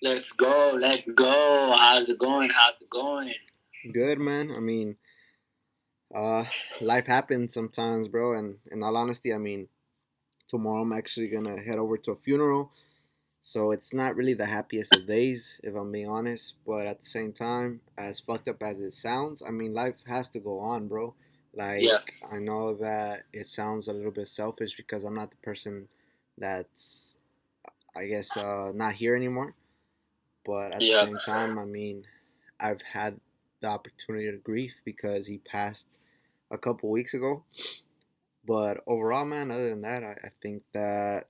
Let's go. Let's go. How's it going? How's it going? Good, man. Uh, life happens sometimes, bro. And in all honesty, tomorrow I'm actually gonna head over to a funeral. So it's not really the happiest of days, if I'm being honest. But at the same time, as fucked up as it sounds, life has to go on, bro. Yeah. Like, I know that it sounds a little bit selfish because I'm not the person that's, not here anymore. But at the Yeah. same time, I've had the opportunity to grieve because he passed a couple weeks ago. But overall, man, other than that, I think that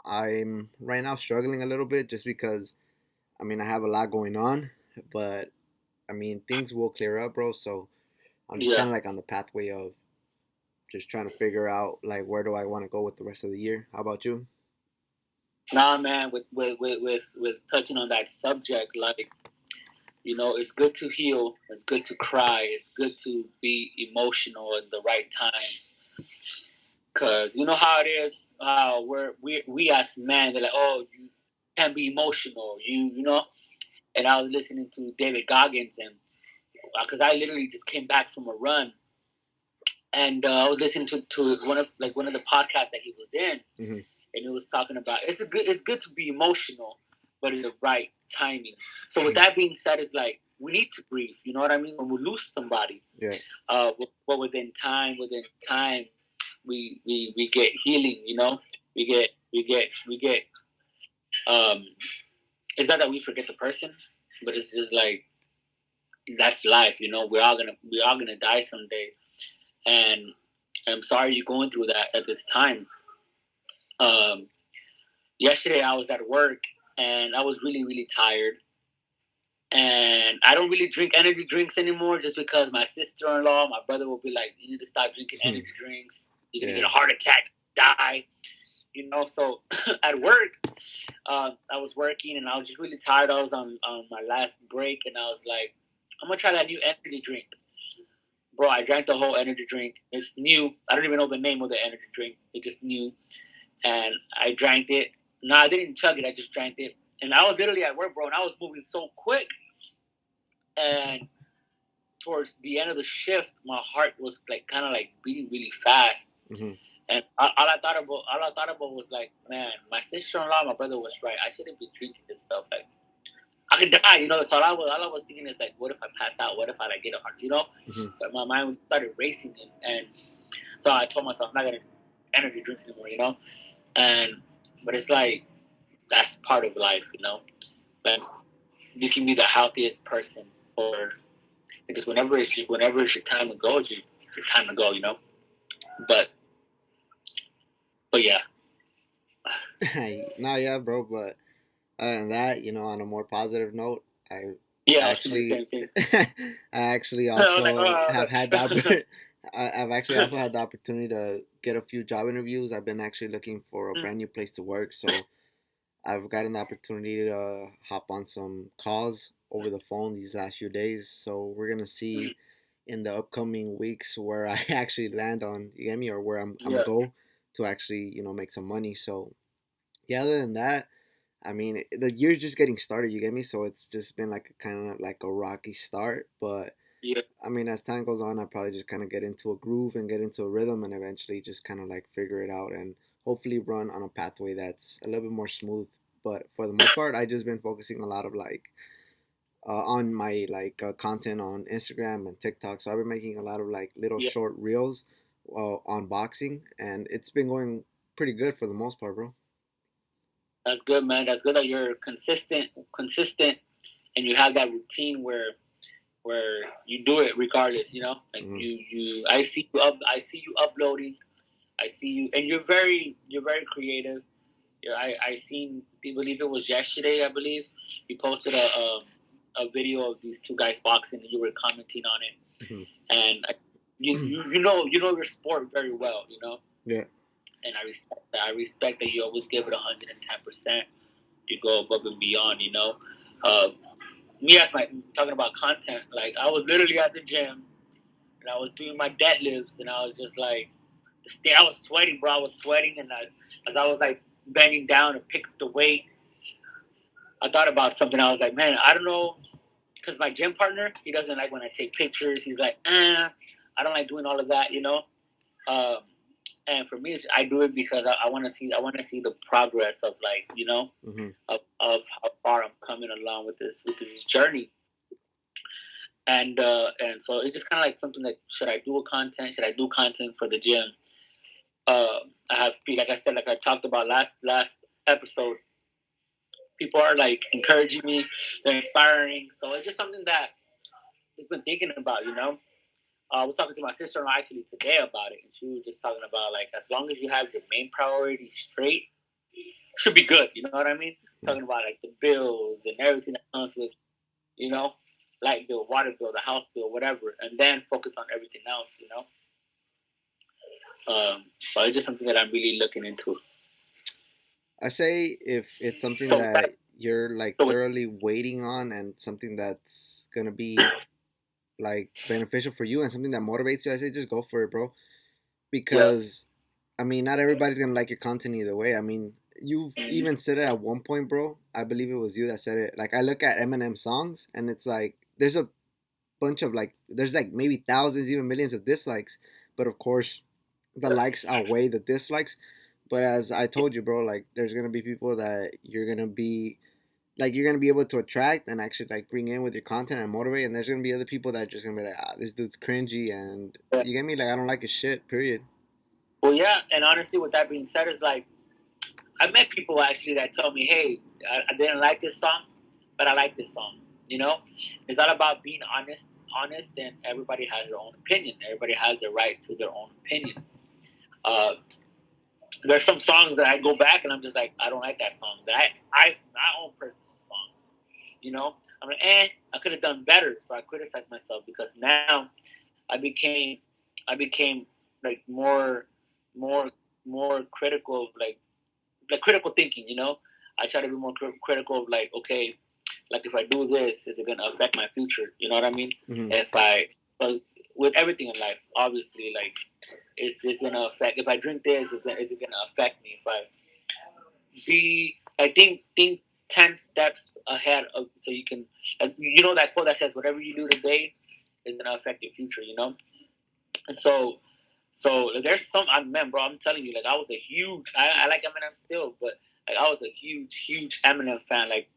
I'm right now struggling a little bit just because, I have a lot going on. But, things will clear up, bro. So I'm just Yeah. kind of like on the pathway of just trying to figure out, like, where do I want to go with the rest of the year. How about you? Nah, man. With touching on that subject, like it's good to heal. It's good to cry. It's good to be emotional in the right times. Cause you know how it is. We as men, they're like, oh, you can't be emotional. You. And I was listening to David Goggins, and because I literally just came back from a run, and I was listening to one of the podcasts that he was in, Mm-hmm. and it was talking about it's good to be emotional, but in the right timing. So with that being said, it's like we need to grieve. You know what I mean? When we lose somebody, Yeah. But within time, we get healing. We get. Um, it's not that we forget the person, but it's just like that's life. We're all gonna die someday, and I'm sorry you're going through that at this time. Um, Yesterday I was at work and I was really really tired, and I don't really drink energy drinks anymore just because my sister-in-law, my brother will be like, you need to stop drinking energy drinks. You're gonna get a heart attack, die. So at work, I was working and I was just really tired. I was on my last break and I was like, I'm gonna try that new energy drink. Bro, I drank the whole energy drink. It's new. I don't even know the name of the energy drink. It's just new. And I drank it. No, I didn't chug it. I just drank it. And I was literally at work, bro, and I was moving so quick. And towards the end of the shift, my heart was like kind of like beating really fast. Mm-hmm. And all I thought about was like, man, my sister-in-law, my brother was right. I shouldn't be drinking this stuff. Like, I could die. So all I was thinking is like, what if I pass out? What if I like get a heart? Mm-hmm. So my mind started racing, and so I told myself I'm not gonna energy drinks anymore. And but it's like that's part of life. Like you can be the healthiest person, or because whenever it's your time to go, it's your time to go. But but yeah, No, yeah, bro. But other than that, on a more positive note, I yeah, I was thinking the actually, same thing. I actually I was like, also have had I've actually also had the opportunity to get a few job interviews. I've been actually looking for a brand new place to work, so I've gotten the opportunity to hop on some calls over the phone these last few days. So we're gonna see in the upcoming weeks where I actually land on, you get me, or where I'm yeah, go to actually make some money. So yeah, other than that, the year's just getting started. You get me, so it's just been like a kind of like a rocky start, but. yeah, As time goes on, I probably just kind of get into a groove and get into a rhythm and eventually just kind of like figure it out and hopefully run on a pathway that's a little bit more smooth. But for the most part, I just been focusing a lot of like on my content on Instagram and TikTok. So I've been making a lot of like little yeah. short reels on boxing, and it's been going pretty good for the most part, bro. That's good, man. That's good that you're consistent, and you have that routine where you do it regardless. Like Mm-hmm. I see you uploading. I see you, and you're very creative. I seen, I believe it was yesterday. I believe you posted a video of these two guys boxing, and you were commenting on it. Mm-hmm. And you know your sport very well. Yeah. And I respect that. I respect that you always give it 110%. You go above and beyond. Uh, Me as my talking about content, like I was literally at the gym and I was doing my deadlifts, and I was just like, I was sweating, bro. I was sweating, and as I was like bending down to pick up the weight, I thought about something. I was like, man, I don't know, because my gym partner, he doesn't like when I take pictures. He's like, I don't like doing all of that, you know. Um, and for me, I do it because I want to see, the progress of, like, Mm-hmm. of how far I'm coming along with this journey. And so it's just kind of like something like, should I do a content? Should I do content for the gym? I have, like I said, like I talked about last episode, people are like encouraging me, they're inspiring. So it's just something that I've just been thinking about, I was talking to my sister-in-law actually today about it, and she was just talking about, like, as long as you have your main priorities straight, should be good. You know what I mean? Yeah. Talking about like the bills and everything that comes with, you know, light bill, water bill, the house bill, whatever, and then focus on everything else. So it's just something that I'm really looking into. I say if it's something So with that, that you're like so with, thoroughly waiting on and something that's gonna be like beneficial for you and something that motivates you, I say just go for it, bro. yeah, Because I mean, not everybody's gonna like your content either way. I mean, you've mm-hmm. even said it at one point, bro. I believe it was you that said it. Like, I look at Eminem songs and it's like there's a bunch of like there's like maybe thousands, even millions of dislikes, but of course the likes outweigh the dislikes. But as I told you, bro, like there's gonna be people that you're gonna be able to attract and actually like bring in with your content and motivate, and there's gonna be other people that are just gonna be like, this dude's cringy, and Yeah. you get me, like I don't like his shit. Period. Well, yeah, and honestly, with that being said, is like I met people actually that told me, "Hey, I didn't like this song, but I like this song." It's all about being honest, and everybody has their own opinion. Everybody has the right to their own opinion. Uh, there's some songs that I go back and I'm just like, I don't like that song. That I my own personal song. I'm like, I could have done better. So I criticize myself because now I became, I became like more, more critical of like critical thinking. I try to be more critical of, like, okay, like if I do this, is it going to affect my future? You know what I mean? Mm-hmm. If I, but with everything in life, obviously, like, is this going to affect, if I drink this, is it going to affect me? If I think 10 steps ahead of, so you can, that quote that says, whatever you do today is going to affect your future, And so there's some, man, bro, I'm telling you, like, I was a huge, I like Eminem still, but like I was a huge Eminem fan, like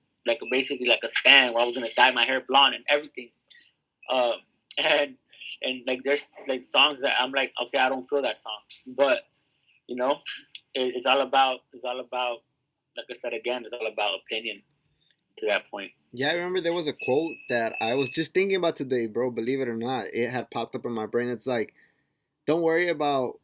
basically like a stan where I was gonna dye my hair blonde and everything. Um, and like there's like songs that I'm like, okay, I don't feel that song, but you know, it's all about, like I said again, it's all about opinion to that point. Yeah, I remember there was a quote that I was just thinking about today, bro. Believe it or not, it had popped up in my brain. It's like, don't worry about.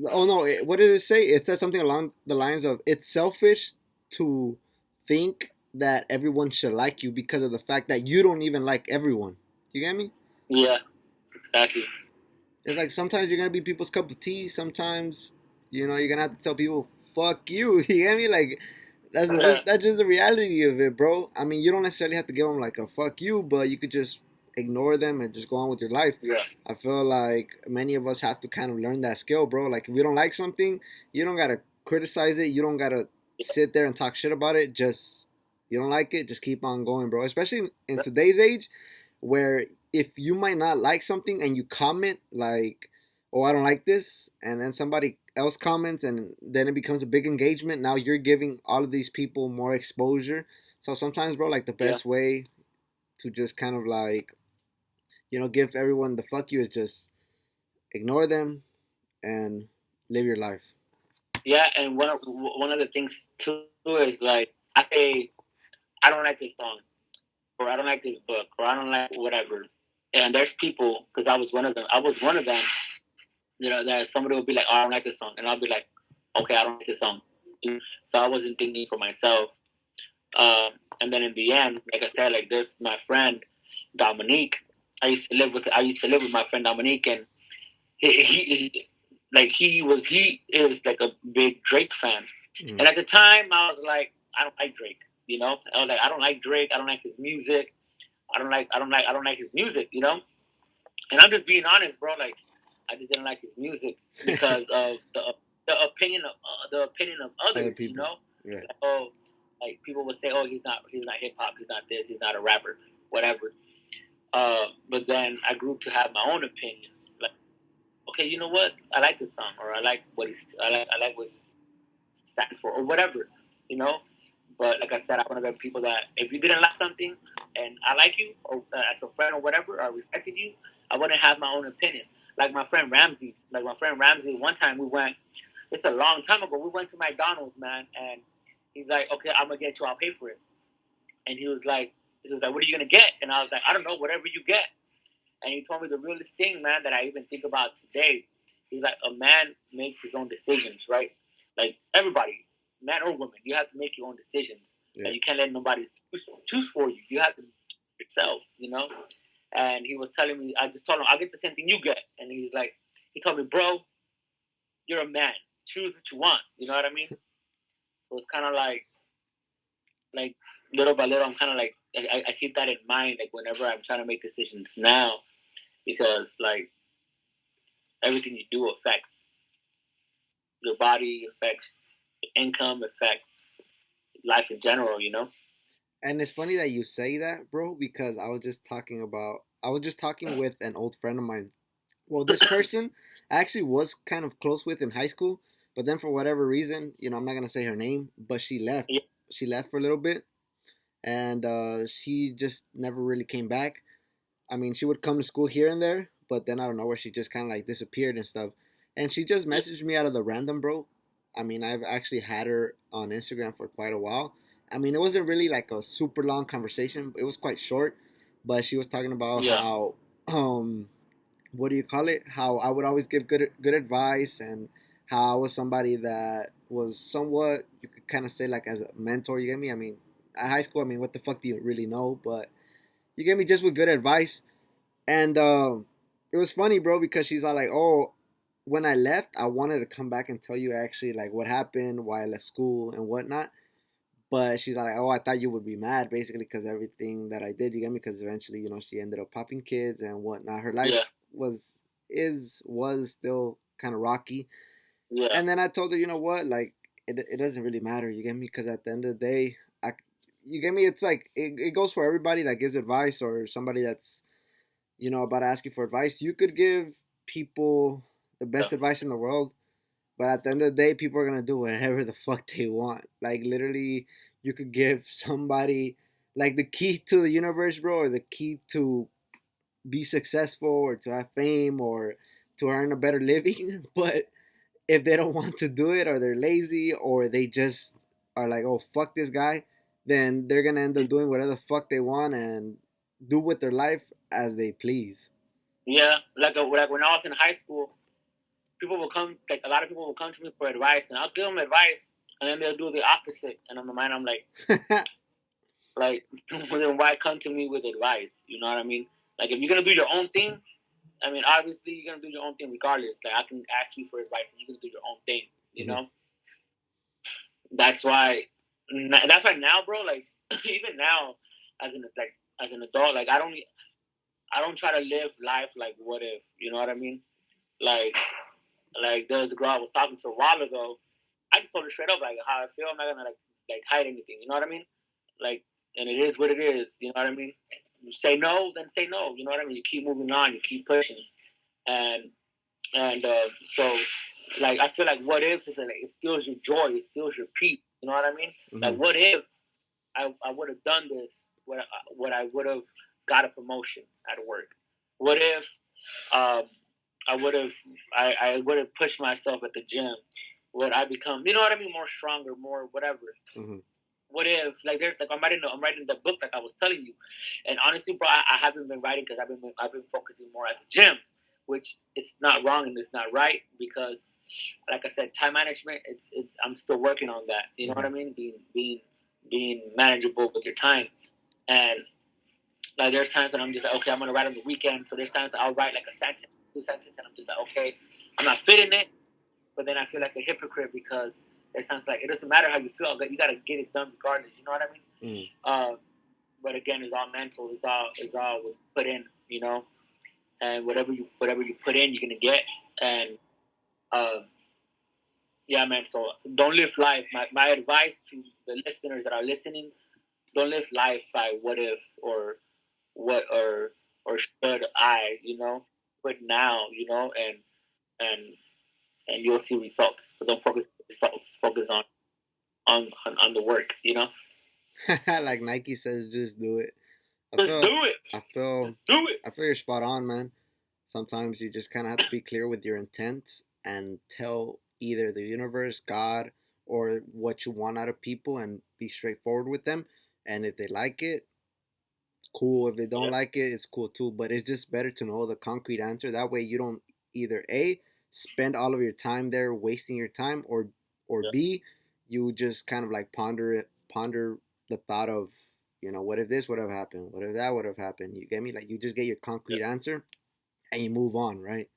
Oh no, what did it say? It said something along the lines of, "It's selfish to think that everyone should like you because of the fact that you don't even like everyone." You get me? Yeah, exactly. It's like sometimes you're gonna be people's cup of tea. Sometimes, you're gonna have to tell people, "Fuck you." You get me? Like that's just the reality of it, bro. I mean, you don't necessarily have to give them like a "fuck you," but you could just ignore them and just go on with your life. Yeah, I feel like many of us have to kind of learn that skill, bro. Like if we don't like something, you don't gotta criticize it. You don't gotta sit there and talk shit about it. Just you don't like it, just keep on going, bro. Especially in today's age, where if you might not like something and you comment like, "Oh, I don't like this," and then somebody else comments, and then it becomes a big engagement. Now you're giving all of these people more exposure. So sometimes, bro, like the yeah, best way to just kind of like, give everyone the fuck you is just ignore them and live your life. yeah. And one of the things too is like, I say I don't like this song, or I don't like this book, or I don't like whatever. And there's people, because I was one of them. I was one of them. That somebody would be like, "Oh, I don't like this song," and I'll be like, "Okay, I don't like this song." So I wasn't thinking for myself. And then in the end, like I said, like this, my friend Dominique. I used to live with my friend Dominique, and he is like a big Drake fan. Mm. And at the time, I was like, I don't like Drake. I was like, I don't like Drake. I don't like his music. I don't like his music. And I'm just being honest, bro. Like, I just didn't like his music because of the opinion of Other others. people. Yeah. Like, oh. Like people would say, "Oh, he's not hip hop, he's not this, he's not a rapper, whatever." But then I grew to have my own opinion. Like, okay, you know what? I like this song, or I like I like what he stands for, or whatever, you know. But like I said, I'm one of the people that if you didn't like something and I like you, or as a friend or whatever, or I respected you, I wouldn't have my own opinion. Like my friend Ramsey, one time we went. It's a long time ago. We went to McDonald's, man, and he's like, "Okay, I'm gonna get you. I'll pay for it." And he was like, "What are you gonna get?" And I was like, "I don't know. Whatever you get." And he told me the realest thing, man, that I even think about today. He's like, a man makes his own decisions, right? Like everybody, man or woman, you have to make your own decisions. Yeah. And you can't let nobody choose for you. You have to choose yourself, you know? And he was telling me, I just told him, I'll get the same thing you get. And he's like, he told me, bro, you're a man. Choose what you want. You know what I mean? So it's kind of like little by little, I'm kind of like, I keep that in mind, like whenever I'm trying to make decisions now, because like everything you do affects your body, affects income, affects life in general, you know? And it's funny that you say that, bro, because I was just talking with an old friend of mine. Well, this person I actually was kind of close with in high school, but then for whatever reason, I'm not gonna say her name, but she left. Yeah. She left for a little bit, and she just never really came back. I mean, she would come to school here and there, but then I don't know where she just kind of like disappeared and stuff. And she just Yeah. messaged me out of the random, bro. I mean, I've actually had her on Instagram for quite a while. I mean, it wasn't really like a super long conversation. It was quite short, but she was talking about Yeah. how, what do you call it? How I would always give good advice, and how I was somebody that was somewhat, you could kind of say, like as a mentor. You get me? I mean, at high school, I mean, what the fuck do you really know? But you get me, just with good advice. And it was funny, bro, because she's all like, "Oh, when I left, I wanted to come back and tell you actually like what happened, why I left school and whatnot." But she's like, "Oh, I thought you would be mad, basically, because everything that I did, you get me? Because eventually, she ended up popping kids and whatnot. Her life Yeah. was was still kind of rocky." Yeah. And then I told her, you know what, like it doesn't really matter, you get me? Because at the end of the day, you get me? It's like it goes for everybody that gives advice, or somebody that's about asking for advice. You could give people the best advice in the world, but at the end of the day, people are gonna do whatever the fuck they want. Like literally, you could give somebody like the key to the universe, bro, or the key to be successful, or to have fame, or to earn a better living. But if they don't want to do it, or they're lazy, or they just are like, oh fuck this guy, then they're gonna end up doing whatever the fuck they want and do with their life as they please. Yeah. Like when I was in high school, people will come, like a lot of people will come to me for advice, and I'll give them advice, and then they'll do the opposite. And in my mind, I'm like, then why come to me with advice? You know what I mean? Like, if you're gonna do your own thing, I mean, obviously you're gonna do your own thing regardless. Like, I can ask you for advice, and you're gonna do your own thing. You Mhm. know? That's why. That's why now, bro. Like, even now, as an adult, like I don't try to live life like what if. You know what I mean? Like there was a girl I was talking to a while ago. I just told her straight up like how I feel. I'm not gonna like hide anything. You know what I mean? Like, and it is what it is. You know what I mean? You say no, then say no. You know what I mean? You keep moving on. You keep pushing. And so like I feel like what ifs is like it steals your joy. It steals your peace. You know what I mean? Like Mhm. what if I would have done this? What I would have got a promotion at work? What if um, I would have pushed myself at the gym? Would I become, you know what I mean, more stronger, more whatever? Mhm. What if like there's like I'm writing the book like I was telling you, and honestly, bro, I haven't been writing because I've been focusing more at the gym, which is not wrong and it's not right because, like I said, time management. It's I'm still working on that. You know what I Mhm. mean? Being manageable with your time, and like there's times that I'm just like, okay, I'm gonna write on the weekend. So there's times I'll write like a sentence, two sentences, and I'm just like, okay, I'm not fitting it, but then I feel like a hypocrite because there's times like it doesn't matter how you feel, but you gotta get it done regardless. You know what I mean? Mhm. But again, it's all mental. It's all put in. You know, and whatever you put in, you're gonna get. And uh, yeah, man. So don't live life. My advice to the listeners that are listening: don't live life by what if or what or should I, but now, and and you'll see results. But don't focus on results. Focus on the work. Like Nike says, just do it. I Just feel, do it. I feel, Just do it. I feel you're spot on, man. Sometimes you just kind of have to be clear with your intent and tell either the universe, God, or what you want out of people and be straightforward with them. And if they like it, cool. If they don't Yeah. like it, it's cool too. But it's just better to know the concrete answer. That way you don't either A, spend all of your time there wasting your time, or Yeah. B, you just kind of like ponder the thought of, what if this would have happened? What if that would have happened? You get me? Like you just get your Yeah. concrete answer and you move on, right?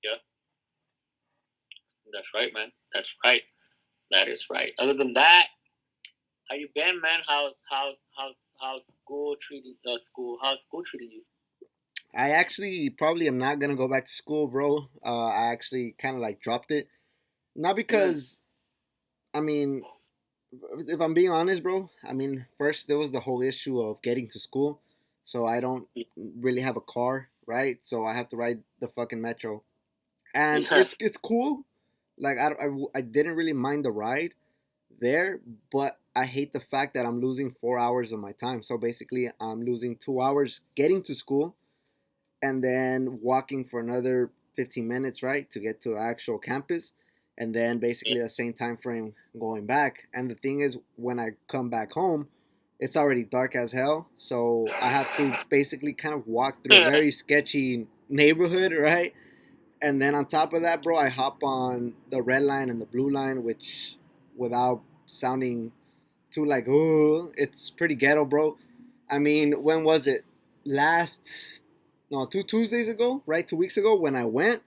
Yeah. That's right, man. That's right. That is right. Other than that, how you been, man? How's school treating school? How's school treating you? I actually probably am not gonna go back to school, bro. I actually kind of like dropped it, not Mm. because I mean, if I'm being honest, bro. I mean, first there was the whole issue of getting to school, so I don't really have a car, right? So I have to ride the fucking metro, and Yeah. it's cool. Like I didn't really mind the ride there, but I hate the fact that I'm losing 4 hours of my time. So basically, I'm losing 2 hours getting to school and then walking for another 15 minutes, right, to get to the actual campus, and then Yeah. basically the same time frame going back. And the thing is, when I come back home, it's already dark as hell, so I have to basically kind of walk through a Yeah. very sketchy neighborhood, right? And then on top of that, bro, I hop on the red line and the blue line, which, without sounding too like, oh, it's pretty ghetto, bro. I mean, when was it? Last, no, 2 Tuesdays ago, right? 2 weeks ago, when I went,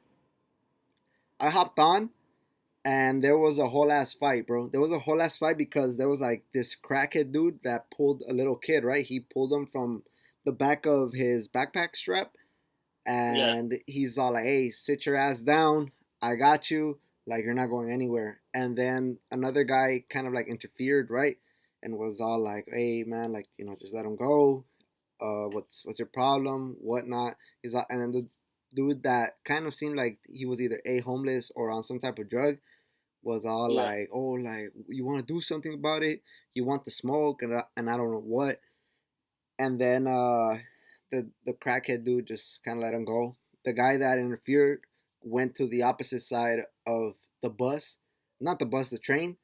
I hopped on and there was a whole ass fight, bro. There was a whole ass fight because there was like this crackhead dude that pulled a little kid, right? He pulled him from the back of his backpack strap, Yeah. and he's all like, "Hey, sit your ass down. I got you. Like you're not going anywhere." And then another guy kind of like interfered, right? And was all like, "Hey, man, like just let him go. What's your problem? Whatnot?" He's all, and then the dude that kind of seemed like he was either homeless or on some type of drug was all Yeah. like, "Oh, like you want to do something about it? You want the smoke?" And I don't know what. And then the crackhead dude just kind of let him go. The guy that interfered went to the opposite side of the bus, not the bus, the train.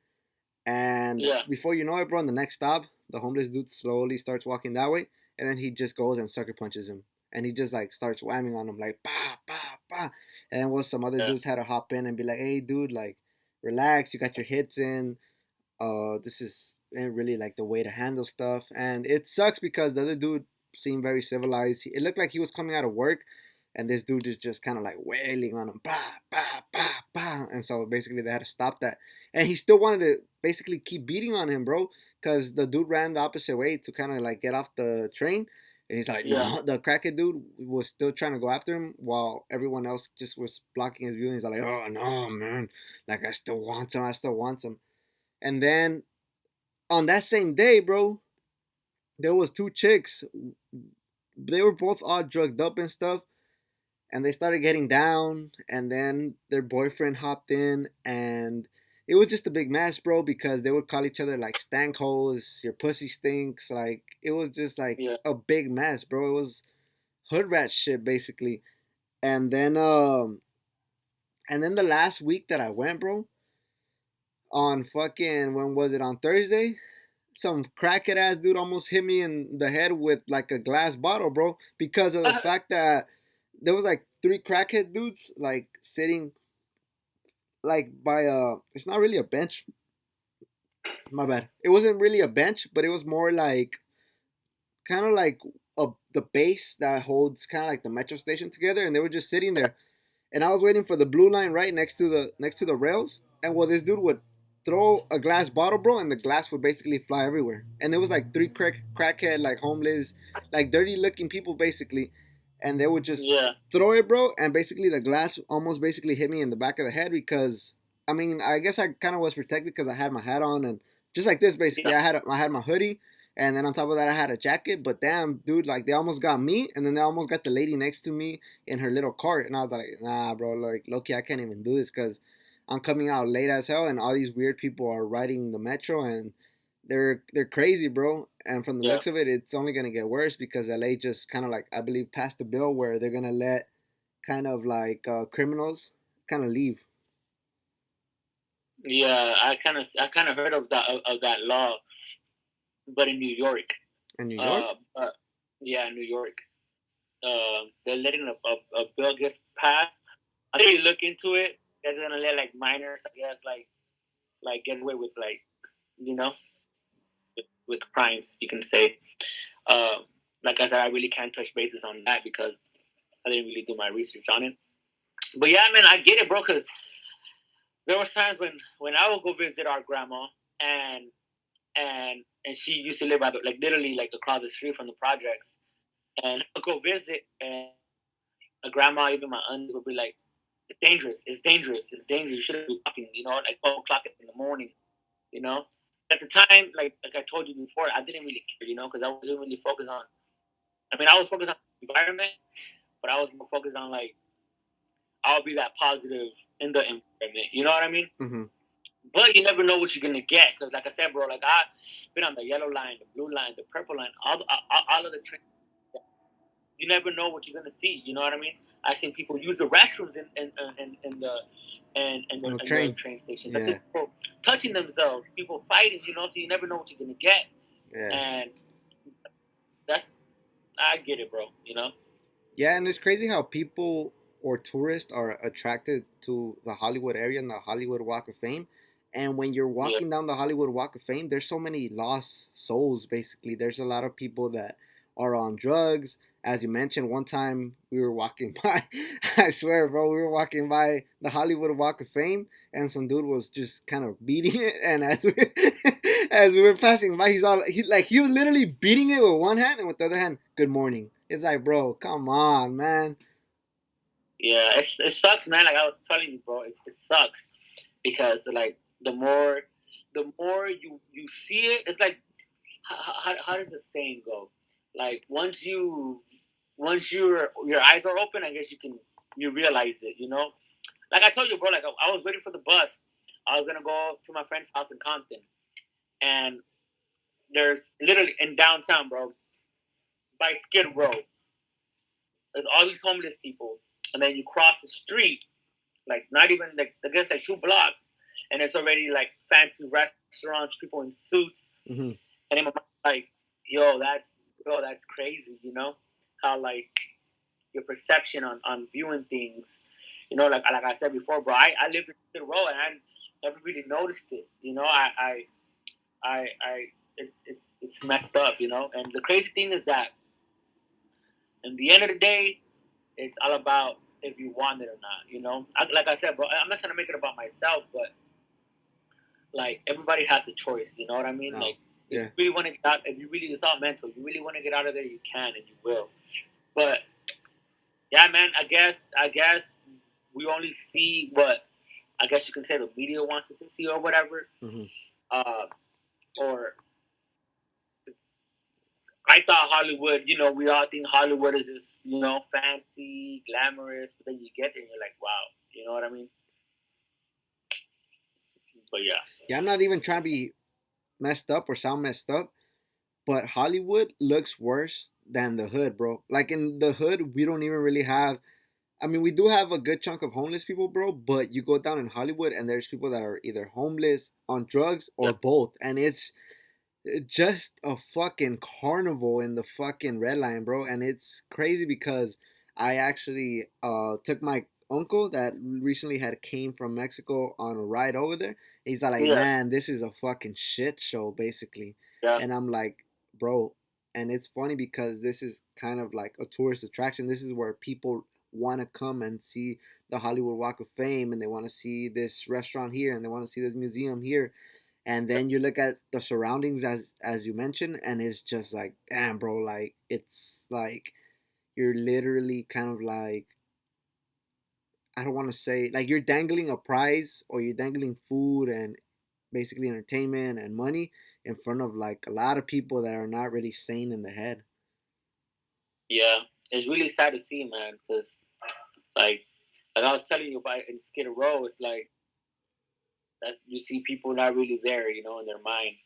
And Yeah. before you know it, bro, on the next stop, the homeless dude slowly starts walking that way, and then he just goes and sucker punches him, and he just like starts whamming on him like bah bah bah. And then some other Yeah. dudes had to hop in and be like, "Hey, dude, like relax, you got your hits in, this is really like the way to handle stuff." And it sucks because the other dude seemed very civilized. It looked like he was coming out of work, and this dude is just kind of like wailing on him, bah, bah, bah, bah. And so basically they had to stop that. And he still wanted to basically keep beating on him, bro, because the dude ran the opposite way to kind of like get off the train. And he's like, Yeah. no, the crackhead dude was still trying to go after him while everyone else just was blocking his view. And he's like, oh, no, man. Like, I still want him. I still want him. And then on that same day, bro, there was two chicks. They were both all drugged up and stuff, and they started getting down. And then their boyfriend hopped in, and it was just a big mess, bro. Because they would call each other like stank holes, your pussy stinks. Like it was just like Yeah. a big mess, bro. It was hood rat shit basically. And then the last week that I went, bro, on fucking when was it, on Thursday? Some crackhead ass dude almost hit me in the head with like a glass bottle, bro, because of the fact that there was like three crackhead dudes like sitting like by it's not really a bench, my bad. It wasn't really a bench, but it was more like kind of like the base that holds kind of like the metro station together, and they were just sitting there. And I was waiting for the blue line right next to the rails. And well, this dude would throw a glass bottle, bro, and the glass would basically fly everywhere. And there was like three crackhead, like homeless, like dirty looking people basically, and they would just Yeah. throw it, bro, and basically the glass almost basically hit me in the back of the head because I mean, I guess I kind of was protected because I had my hat on and just like this, basically. Yeah, I had my hoodie, and then on top of that, I had a jacket. But damn, dude, like they almost got me, and then they almost got the lady next to me in her little cart, and I was like, nah, bro, like Loki, I can't even do this because I'm coming out late as hell, and all these weird people are riding the metro, and they're crazy, bro. And from the yeah, looks of it, it's only gonna get worse because LA just kind of like I believe passed a bill where they're gonna let kind of like criminals kind of leave yeah. I kind of heard of that law, but in New York. in New York. But yeah, New York. They're letting a bill get passed. I think you look into it. They're gonna let like minors, I guess, like get away with like you know with crimes. You can say. Uh, like I said, I really can't touch bases on that because I didn't really do my research on it. But yeah, man, I get it, bro. Because there was times when I would go visit our grandma and and she used to live by the, like literally like across the street from the projects, and I'd go visit and my grandma, even my aunt would be like, "It's dangerous. It's dangerous. It's dangerous. You shouldn't be walking. You know, like 12 o'clock in the morning. You know." At the time, like I told you before, I didn't really care. You know, because I wasn't really focused on. I mean, I was focused on the environment, but I was more focused on like I'll be that positive in the environment. You know what I mean? Mm-hmm. But you never know what you're gonna get because, like I said, bro, like I've been on the yellow line, the blue line, the purple line, all of the trains. You never know what you're gonna see. You know what I mean? I've seen people use the restrooms in the On the in the train. train stations. I've Yeah, seen people touching themselves, people fighting. You know, so you never know what you're gonna get, yeah, and that's I get it, bro. You know? yeah. And it's crazy how people or tourists are attracted to the Hollywood area and the Hollywood Walk of Fame. And when you're Yeah, walking down the Hollywood Walk of Fame, there's so many lost souls. Basically, there's a lot of people that are on drugs. As you mentioned, one time we were walking by. I swear, bro, we were walking by the Hollywood Walk of Fame, and some dude was just kind of beating it. And as we were passing by, he was literally beating it with one hand and with the other hand, good morning. It's like, bro, come on, man. yeah. It sucks, man. Like I was telling you, bro, it sucks because like the more you see it, it's like how does the saying go? Like once your eyes are open, I guess you realize it. You know, like I told you, bro. Like I was waiting for the bus. I was gonna go to my friend's house in Compton, and there's literally in downtown, bro, by Skid Row. There's all these homeless people, and then you cross the street, like not even like I guess like 2 blocks, and it's already like fancy restaurants, people in suits, Mm-hmm. and in my mind, like, that's crazy, you know, how like your perception on viewing things, you know, like I said before, bro, I lived in the row and I never really noticed it, you know, I it's messed up, you know, and the crazy thing is that in the end of the day, it's all about if you want it or not, you know. Like I said, bro, I'm not trying to make it about myself, but like everybody has a choice. You know what I mean? No. Like if you Yeah. really want to get out, if you really it's all mental. You really want to get out of there, you can and you will. But yeah, man, I guess we only see what I guess you can say the media wants us to see or whatever. Mm-hmm. Uh, or I thought Hollywood, you know, we all think Hollywood is this, you know, fancy, glamorous, but then you get there and you're like, wow, you know what I mean? But yeah, Yeah, I'm not even trying to be messed up or sound messed up, but Hollywood looks worse than the hood, bro. Like in the hood, we don't even really have. I mean, we do have a good chunk of homeless people, bro. But you go down in Hollywood, and there's people that are either homeless, on drugs, yeah, or both, and it's just a fucking carnival in the fucking red line, bro. And it's crazy because I actually took my uncle that recently had came from Mexico on a ride over there. He's like, yeah, man, this is a fucking shit show, basically. yeah, And I'm like, bro. And it's funny because this is kind of like a tourist attraction. This is where people want to come and see the Hollywood Walk of Fame, and they want to see this restaurant here, and they want to see this museum here, and then you look at the surroundings as you mentioned, and it's just like, damn, bro, like it's like you're literally kind of like I don't want to say like you're dangling a prize or you're dangling food and basically entertainment and money in front of like a lot of people that are not really sane in the head. Yeah, it's really sad to see, man, because like like I was telling you about in Skid Row, it's like that's you see people not really there, you know, in their mind.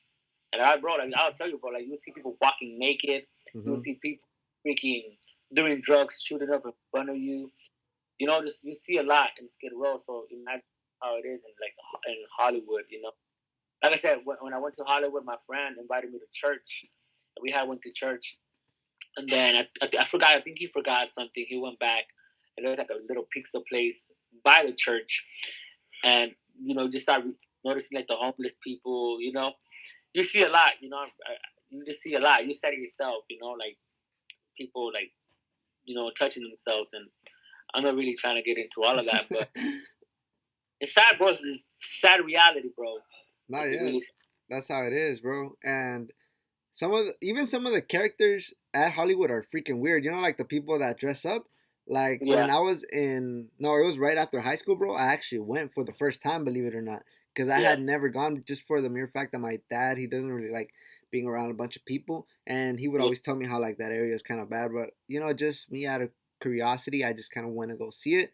And bro, like I'll tell you, bro, like you see people walking naked, you'll Mm-hmm. see people freaking doing drugs, shooting up in front of you. You know, just you see a lot in Skid Row. So imagine how it is in like in Hollywood. You know, like I said, when I went to Hollywood, my friend invited me to church. We had went to church, and then I forgot. I think he forgot something. He went back, and there was like a little pizza place by the church, and you know, just start noticing like the homeless people. You know, you see a lot. You know, you just see a lot. You said it yourself. You know, like people like you know touching themselves, and I'm not really trying to get into all of that, but it's sad, bro. It's sad reality, bro. Not It's yet. really That's how it is, bro. And even some of the characters at Hollywood are freaking weird. You know, like the people that dress up. Like yeah, when I was in, no, it was right after high school, bro. I actually went for the first time, believe it or not, because I yeah, had never gone just for the mere fact that my dad, he doesn't really like being around a bunch of people, and he would yeah, always tell me how like that area is kind of bad. But you know, just me out of curiosity, I just kind of went to go see it.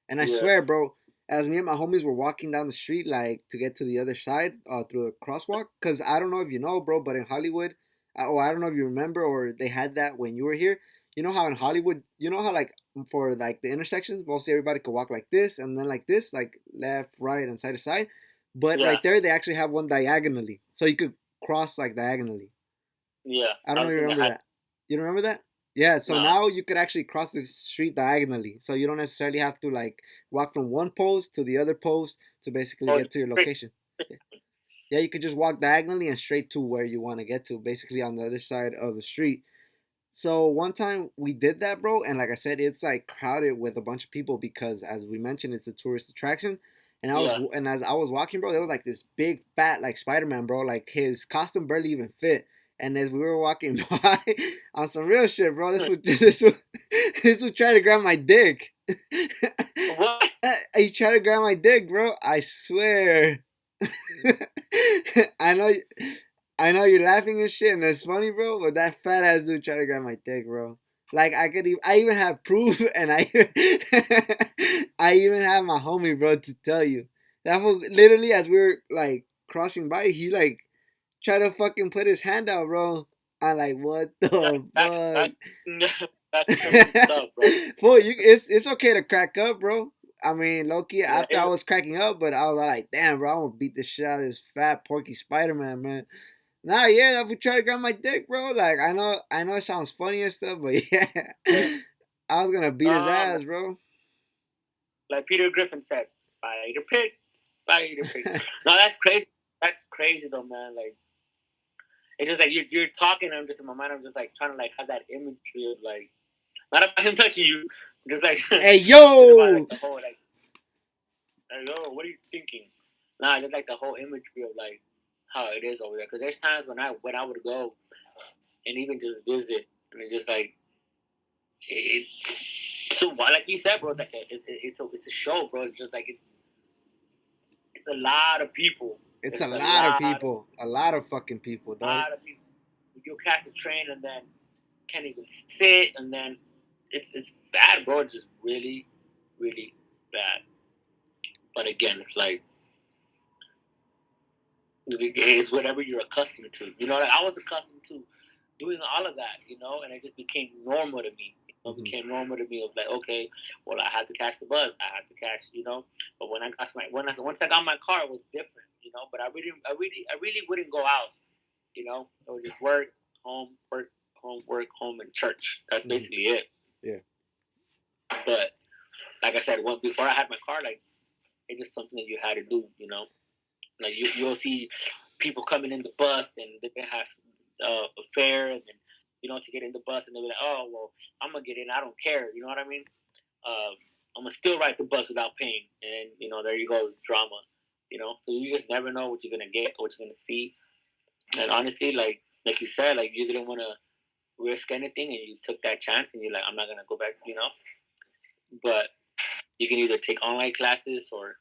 And I yeah, swear, bro, as me and my homies were walking down the street, like to get to the other side through the crosswalk, because I don't know if you know, bro, but in Hollywood, or I don't know if you remember, or they had that when you were here. You know how in Hollywood, you know how like for like the intersections, mostly everybody could walk like this and then like this, like left, right, and side to side. But yeah, right there, they actually have one diagonally, so you could cross like diagonally. yeah. I I don't know if don't you think I remember had that. You don't remember that? Yeah, so nah. now you could actually cross the street diagonally. So you don't necessarily have to like walk from one post to the other post to basically Oh, get to your straight. location. Yeah, you could just walk diagonally and straight to where you want to get to, basically on the other side of the street. So one time we did that, bro, and like I said, it's like crowded with a bunch of people because, as we mentioned, it's a tourist attraction. Yeah, And as I was walking, bro, there was like this big fat like Spider Man, bro. Like his costume barely even fit. And as we were walking by on some real shit, bro, this would try to grab my dick. what? He tried to grab my dick, bro. I swear. I know, I know you're laughing and shit, and it's funny, bro. But that fat ass dude tried to grab my dick, bro. Like I even have proof, and I even have my homie, bro, to tell you that fool, literally as we were like crossing by, he like tried to fucking put his hand out, bro. I'm like, what That, the that, fuck? that's crazy stuff, bro. Boy, it's okay to crack up, bro. I mean, Loki. Yeah, After I was cracking up, but I was like, damn, bro, I'm gonna beat the shit out of this fat porky Spider Man, man. Nah, yeah, that would try to grab my dick, bro. Like, I know it sounds funny and stuff, but yeah, yeah. I was gonna beat his Like, ass, bro. like Peter Griffin said, spider pig, spider pig. No, that's crazy. That's crazy though, man. Like it's just like you're talking. I'm just in my mind. I'm just like trying to like have that imagery of like not about him touching you, just like Hey, just about yo. like the whole like oh, what are you thinking? Nah, just like the whole imagery of like how it is over there. Because there's times when I would go and even just visit, and it's just like it's so like you said, bro. It's like it's a show, bro. It's just like it's a lot of people. It's a It's lot of people, a lot of fucking people, dog. lot of people. You catch the train and then can't even sit, and then it's bad, bro. It's just really, really bad. But again, it's like it's whatever you're accustomed to. You know, like I was accustomed to doing all of that, you know, and it just became normal to me. It Hmm. became normal to me of like, okay, well, I had to catch the bus, I had to catch, you know. But when I got my once I got my car, it was different, you know. But I really wouldn't go out, you know. It was just work, home, and church. That's Hmm. basically it. Yeah. But like I said, before I had my car, like it's just something that you had to do, you know. Like you'll see people coming in the bus and they're gonna have a fare, and then you know to get in the bus, and they'll be like, oh well, I'm gonna get in, I don't care, you know what I mean? I'm gonna still ride the bus without paying, and you know there you go, drama, you know. So you just never know what you're gonna get, what you're gonna see, and honestly, like you said, like you didn't want to risk anything, and you took that chance, and you're like, I'm not gonna go back, you know. But You can either take online classes or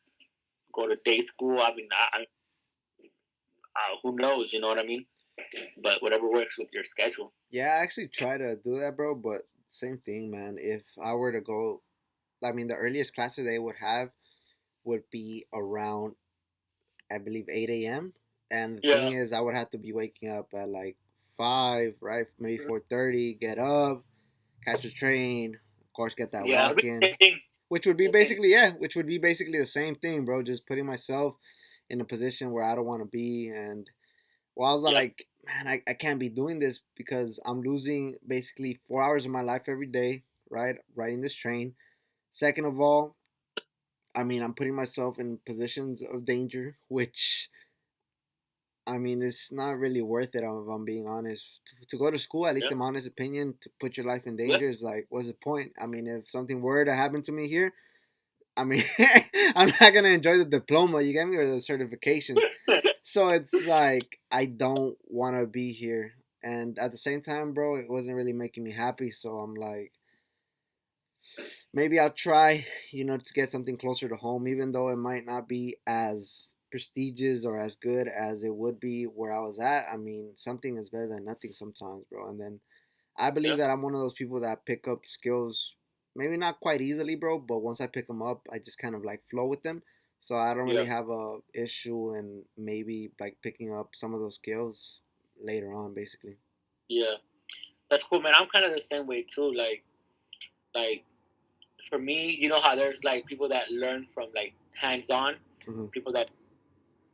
go to day school. I mean, who knows? You know what I mean? But whatever works with your schedule. Yeah, I actually try to do that, bro. But same thing, man. If I were to go, I mean, the earliest classes they would have would be around, I believe, 8 a.m. And the thing Yeah. is, I would have to be waking up at like 5, right? Maybe 4:30. Get up, catch a train, of course, get that Yeah. walk in, Same thing. which would be Same thing. basically, yeah, which would be basically the same thing, bro. Just putting myself in a position where I don't want to be. And well, I was Yep. like, man, I can't be doing this because I'm losing basically 4 hours of my life every day, right? Riding this train. Second of all, I mean, I'm putting myself in positions of danger, which I mean, it's not really worth it if I'm being honest. To go to school, at least Yep. in my honest opinion, to put your life in Yep. danger is like, what's the point? I mean, if something were to happen to me here, I mean, I'm not gonna enjoy the diploma, you get me, or the certification. So it's like I don't want to be here, and at the same time, bro, it wasn't really making me happy. So I'm like, maybe I'll try, to get something closer to home, even though it might not be as prestigious or as good as it would be where I was at. I mean, something is better than nothing sometimes, bro. And then I believe Yep. that I'm one of those people that pick up skills, maybe not quite easily, bro, but once I pick them up, I just kind of like flow with them. So I don't really Yeah. have a issue in maybe like picking up some of those skills later on, basically. Yeah. That's cool, man. I'm kind of the same way too. Like for me, you know how there's like people that learn from like hands on, Hmm. people that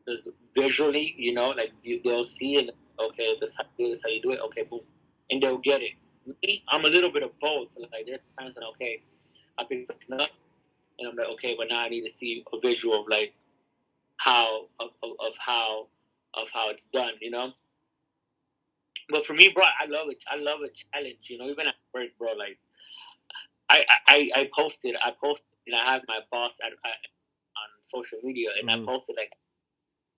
just visually, like they'll see and okay, this how you do this, how you do it, okay, boom, and they'll get it. Me, I'm a little bit of both. Like there's times when okay, I pick something up and I'm like okay, but now I need to see a visual of like how of how it's done, But for me, bro, I love it. I love a challenge, Even at work, bro, like I posted, and I have my boss on social media, and I Hmm. posted like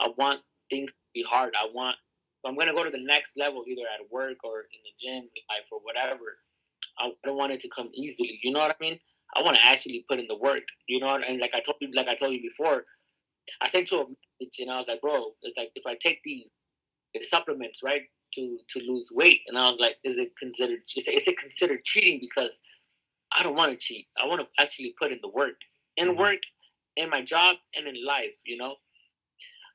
I want things to be hard. So I'm gonna go to the next level, either at work or in the gym, life or whatever. I don't want it to come easily. You know what I mean? I want to actually put in the work. And like I told you before, I sent you a message, and I was like, bro, it's like if I take these supplements, right, to lose weight, and I was like, is it considered cheating? Because I don't want to cheat. I want to actually put in the work, in Hmm. work, in my job, and in life.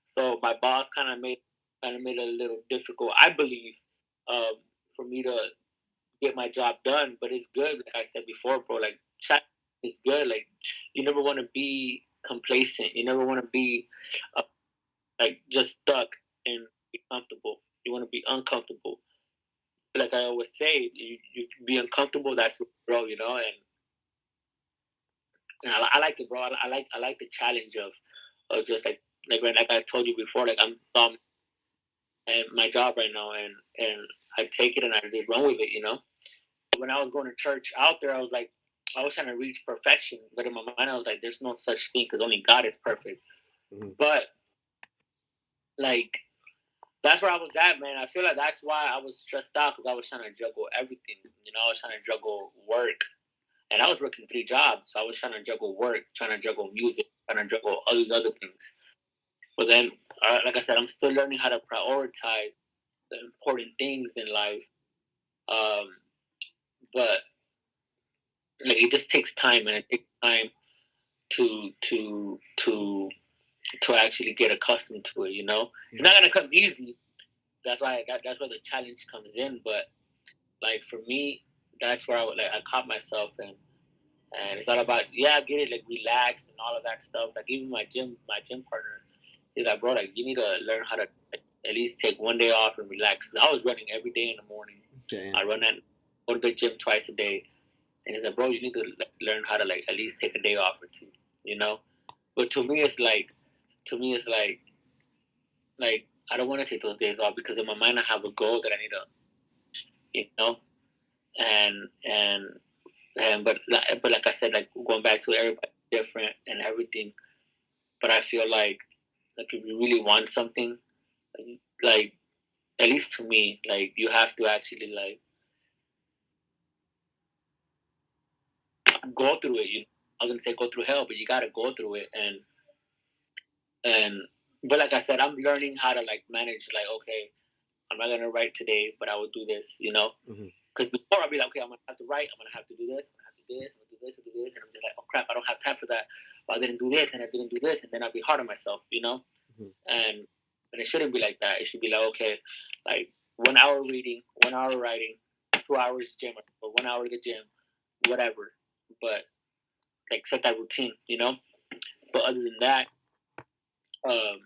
So my boss kind of made it a little difficult, I believe, um, for me to get my job done. But it's good, like I said before, bro. Like chat is good. Like you never want to be complacent. You never want to be uh, like just stuck and be comfortable. You want to be uncomfortable. Like I always say, you be uncomfortable. That's where you grow, and I like it, bro. I like the challenge of just like I told you before. Like I'm and my job right now, and I take it and I just run with it. When I was going to church out there, I was trying to reach perfection, but in my mind, I was like, there's no such thing because only God is perfect. Hmm. But like that's where I was at, man. I feel like that's why I was stressed out because I was trying to juggle everything. I was trying to juggle work, and I was working 3 jobs. So I was trying to juggle work, trying to juggle music, trying to juggle all these other things. But then, like I said, I'm still learning how to prioritize the important things in life. Um, but like it just takes time, and it takes time to to to to actually get accustomed to it. It's Hmm. not gonna come easy. That's where the challenge comes in. But like for me, that's where I caught myself, and it's all about yeah, I get it, like relax and all of that stuff. Like even my gym partner, he's like, bro, like you need to learn how to at least take one day off and relax. 'Cause I was running every day in the morning. I Damn. run and go to the gym twice a day, and he's like, bro, you need to learn how to like at least take a day off or two, you know. But to me, it's like I don't want to take those days off because in my mind I have a goal that I need to, you know, and and but like I said, like going back to everybody different and everything. But I feel like if you really want something, like at least to me, like you have to actually like go through it. I was gonna say go through hell, but you gotta go through it. And but like I said, I'm learning how to like manage. Like, okay, I'm not gonna write today, but I will do this. You know, Mm-hmm. because before I'd be like, okay, I'm gonna have to write. I'm gonna have to do this. I'm gonna have to do this. I'm gonna do this. I'm gonna do this. And I'm just like, oh crap, I don't have time for that. Well, I didn't do this and I didn't do this, and then I'd be hard on myself. You know, Mm-hmm. and it shouldn't be like that. It should be like, okay, like 1 hour reading, 1 hour writing, 2 hours gym, or 1 hour at the gym, whatever. But like set that routine, you know. But other than that, um,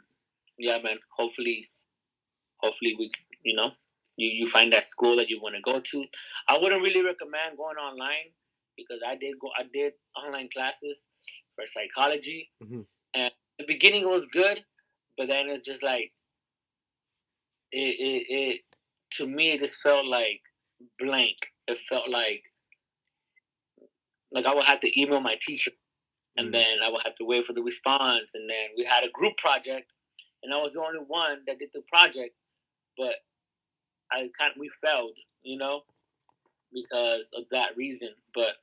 yeah, man. Hopefully we, you know, you find that school that you want to go to. I wouldn't really recommend going online because I did online classes for psychology, Mm-hmm. and the beginning was good, but then it's just like it to me it just felt like blank. It felt like I would have to email my teacher, and Mm-hmm. then I would have to wait for the response, and then we had a group project, and I was the only one that did the project, but we failed, you know, because of that reason. But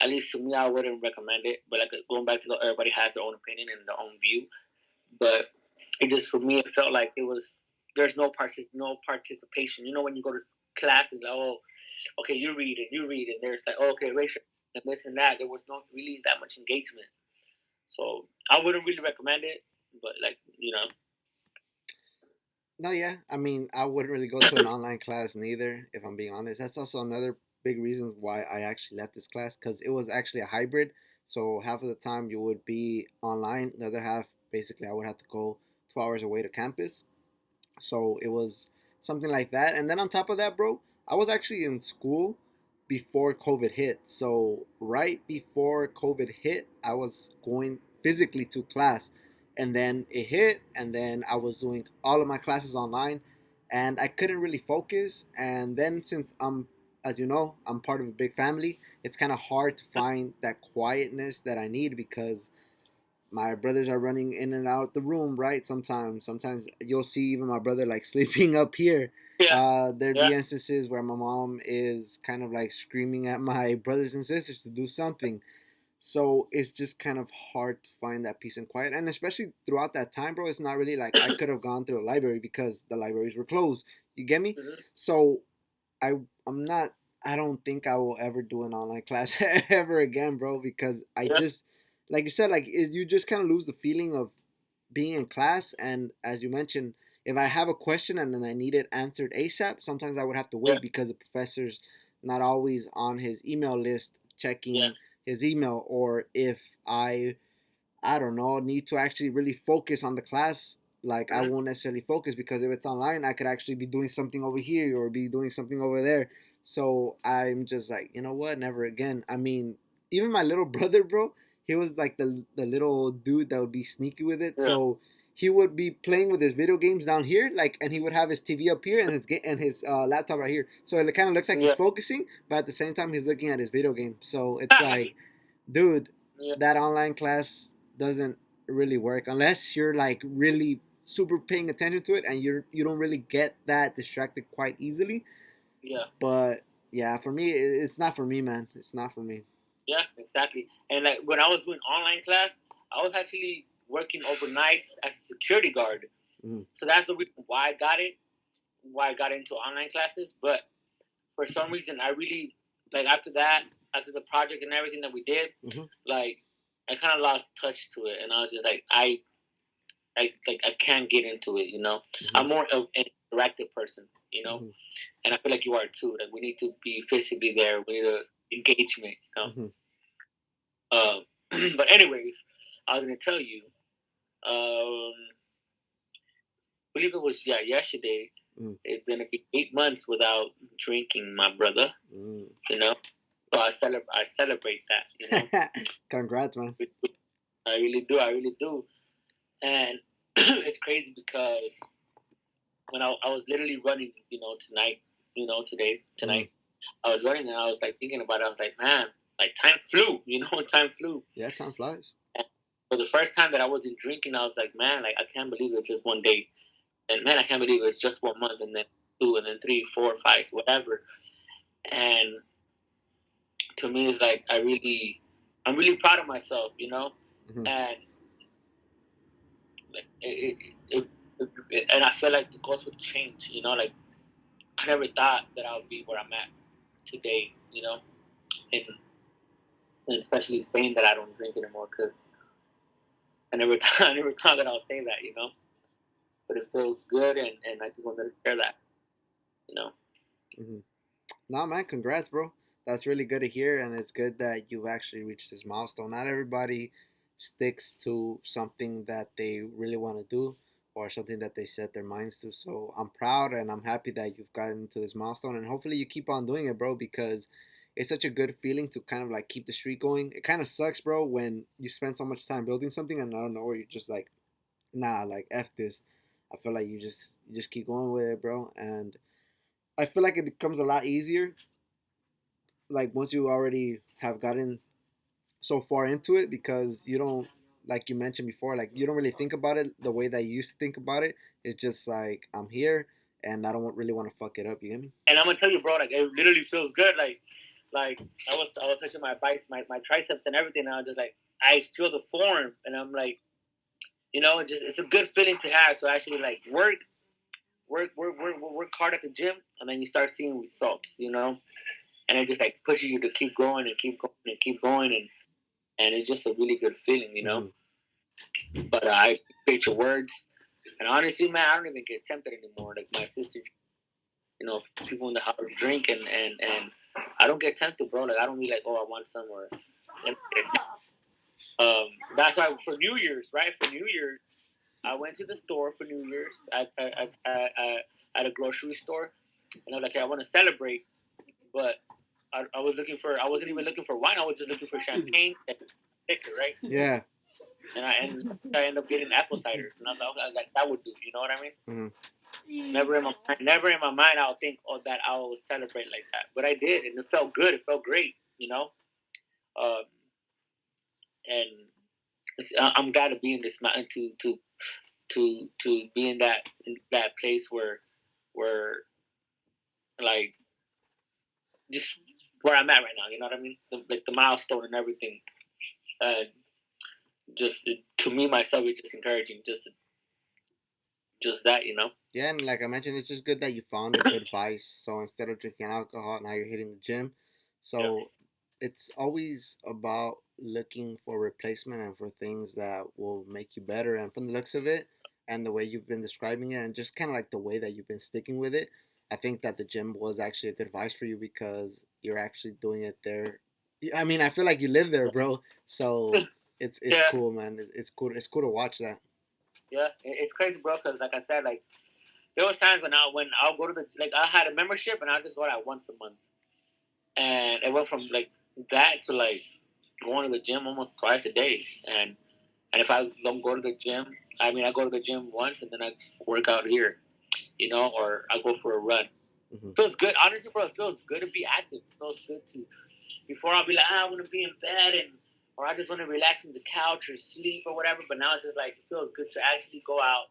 at least to me, I wouldn't recommend it. But like going back to everybody has their own opinion and their own view. But it just for me, it felt like it was there's no participation. You know, when you go to class and like, oh, okay, you read it. There's like, oh, okay, racial and this and that. There was not really that much engagement. So I wouldn't really recommend it. But like No, yeah. I mean, I wouldn't really go to an online class neither, if I'm being honest. That's also another big reason why I actually left this class because it was actually a hybrid. So half of the time you would be online, the other half, basically, I would have to go 2 hours away to campus. So it was something like that. And then on top of that, bro, I was actually in school before COVID hit. So right before COVID hit, I was going physically to class. And then it hit, and then I was doing all of my classes online, and I couldn't really focus. And then since as you know, I'm part of a big family, it's kind of hard to find that quietness that I need because my brothers are running in and out the room, right? Sometimes you'll see even my brother like sleeping up here. yeah, There'd yeah, be instances where my mom is kind of like screaming at my brothers and sisters to do something. So it's just kind of hard to find that peace and quiet. And especially throughout that time, bro, it's not really like I could have gone to a library because the libraries were closed. You get me? mm-hmm. So I I'm not I don't think I will ever do an online class ever again, bro, because I Yeah, just like you said, like you just kind of lose the feeling of being in class. And as you mentioned, if I have a question and then I need it answered ASAP, sometimes I would have to yeah, wait because the professor's not always on his email list yeah, checking his email, or if I don't know, need to actually really focus on the class, like I mm-hmm. won't necessarily focus because if it's online, I could actually be doing something over here or be doing something over there. So I'm just like, you know what, never again. I mean, even my little brother, bro, he was like the little dude that would be sneaky with it. Yeah, So he would be playing with his video games down here, like, and he would have his TV up here and his laptop right here. So it kind of looks like he's yeah, focusing, but at the same time, he's looking at his video game. So it's like, dude, yeah, that online class doesn't really work unless you're like really super paying attention to it and you don't really get that distracted quite easily. yeah. But yeah, for me, it's not for me, man. It's not for me. Yeah, exactly. And like when I was doing online class, I was actually working overnights as a security guard. Mm-hmm. So that's the reason why I got it, why I got into online classes. But for some reason, I really like after that, after the project and everything that we did, Mm-hmm. like I kind of lost touch to it, and I was just like I can't get into it. You know, Mm-hmm. I'm more of an interactive person. You know, Mm-hmm. and I feel like you are too. Like we need to be physically there. We need engagement. You know. Mm-hmm. But anyways, I was gonna tell you. I believe it was yesterday. Mm-hmm. It's gonna be 8 months without drinking, my brother. Mm-hmm. You know, so I celebrate that. You know, Congrats, man. I really do. I really do. And it's crazy because when I was literally running, you know, tonight, you know, Mm-hmm. tonight, I was running and I was like thinking about it. I was like, man, like time flew. You know, time flew. Yeah, time flies. And for the first time that I wasn't drinking, I was like, man, like I can't believe it's just one day. And man, I can't believe it's just 1 month, and then two, and then three, four, five, whatever. And to me, it's like I really, I'm really proud of myself, you know, Mm-hmm. and and I feel like it goes with change, you know, like I never thought that I would be where I'm at today, you know, and, and especially saying that I don't drink anymore because I never thought that I would say that, you know, but it feels good, and I just wanted to share that, you know. Mm-hmm. Nah, man, congrats, bro. That's really good to hear, and it's good that you've actually reached this milestone. Not everybody sticks to something that they really want to do or something that they set their minds to. So I'm proud and I'm happy that you've gotten to this milestone, and hopefully you keep on doing it, bro, because it's such a good feeling to kind of like keep the streak going. It kind of sucks, bro, when you spend so much time building something and I don't know where you're just like, nah, like F this. I feel like you just keep going with it, bro, and I feel like it becomes a lot easier like once you already have gotten so far into it because you don't like you mentioned before like you don't really think about it the way that you used to think about it. It's just like I'm here and I don't really want to fuck it up, you get me? And I'm gonna tell you, bro, like it literally feels good. Like I was touching my biceps, my triceps, and everything. And I was just like, I feel the form, and I'm like, you know, it's a good feeling to have to actually like work hard at the gym, and then you start seeing results, you know, and it just like pushes you to keep going and keep going and keep going, and it's just a really good feeling, you know. Mm-hmm. But I appreciate your words, and honestly, man, I don't even get tempted anymore. Like my sister, you know, people in the house drink, and I don't get tempted, bro. Like I don't be like, oh, I want some, or um, that's why for New Year's, right? For New Year's, I went to the store for New Year's at a grocery store, and I was like, hey, I want to celebrate, but I was looking for, I wasn't even looking for wine. I was just looking for champagne and liquor, right? Yeah. And I ended up getting apple cider, and I was like, that would do. You know what I mean? Mm-hmm. Never in my mind, I'll think, oh, that I will celebrate like that. But I did, and it felt good. It felt great, you know. Um, and I'm glad to be in this mountain to be in that place where like just where I'm at right now. You know what I mean? Like the milestone and everything. And to me myself, it's just encouraging. Just that, you know. Yeah, and like I mentioned, it's just good that you found a good vice. So instead of drinking alcohol, now you're hitting the gym. Yeah. So it's always about looking for replacement and for things that will make you better. And from the looks of it, and the way you've been describing it, and just kind of like the way that you've been sticking with it, I think that the gym was actually a good vice for you because you're actually doing it there. I mean, I feel like you live there, bro. So it's Yeah. cool, man. It's cool. It's cool to watch that. Yeah. It's crazy, bro. Because like I said, like there was times when I'll go to the like I had a membership and I just go out once a month, and it went from like that to like going to the gym almost twice a day. And if I don't go to the gym, I mean I go to the gym once and then I work out here, you know, or I go for a run. Hmm. Feels good, honestly, bro. It feels good to be active. It feels good to before I'll be like, I want to be in bed or I just want to relax on the couch or sleep or whatever. But now it's just like it feels good to actually go out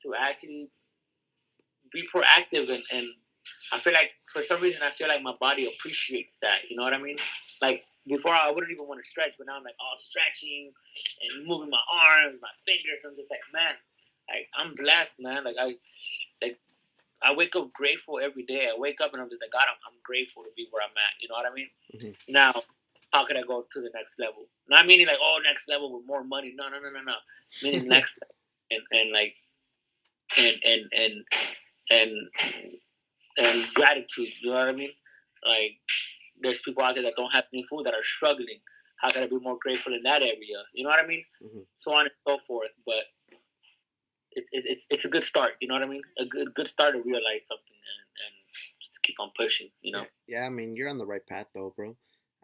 to actually be proactive and I feel like for some reason I feel like my body appreciates that. You know what I mean? Like before I wouldn't even want to stretch, but now I'm like all stretching and moving my arms, my fingers. I'm just like, man, like I'm blessed, man. Like I wake up grateful every day. I wake up and I'm just like, God, I'm grateful to be where I'm at. You know what I mean? Hmm. Now, how can I go to the next level? Not meaning like, oh, next level with more money. No, no, no, no, no. Meaning next level and like and and and and and gratitude. You know what I mean? Like there's people out there that don't have any food that are struggling. How can I be more grateful in that area? You know what I mean? Hmm. So on and so forth. But it's a good start. You know what I mean? A good start to realize something and just keep on pushing. You know? Yeah, yeah. I mean, you're on the right path, though, bro.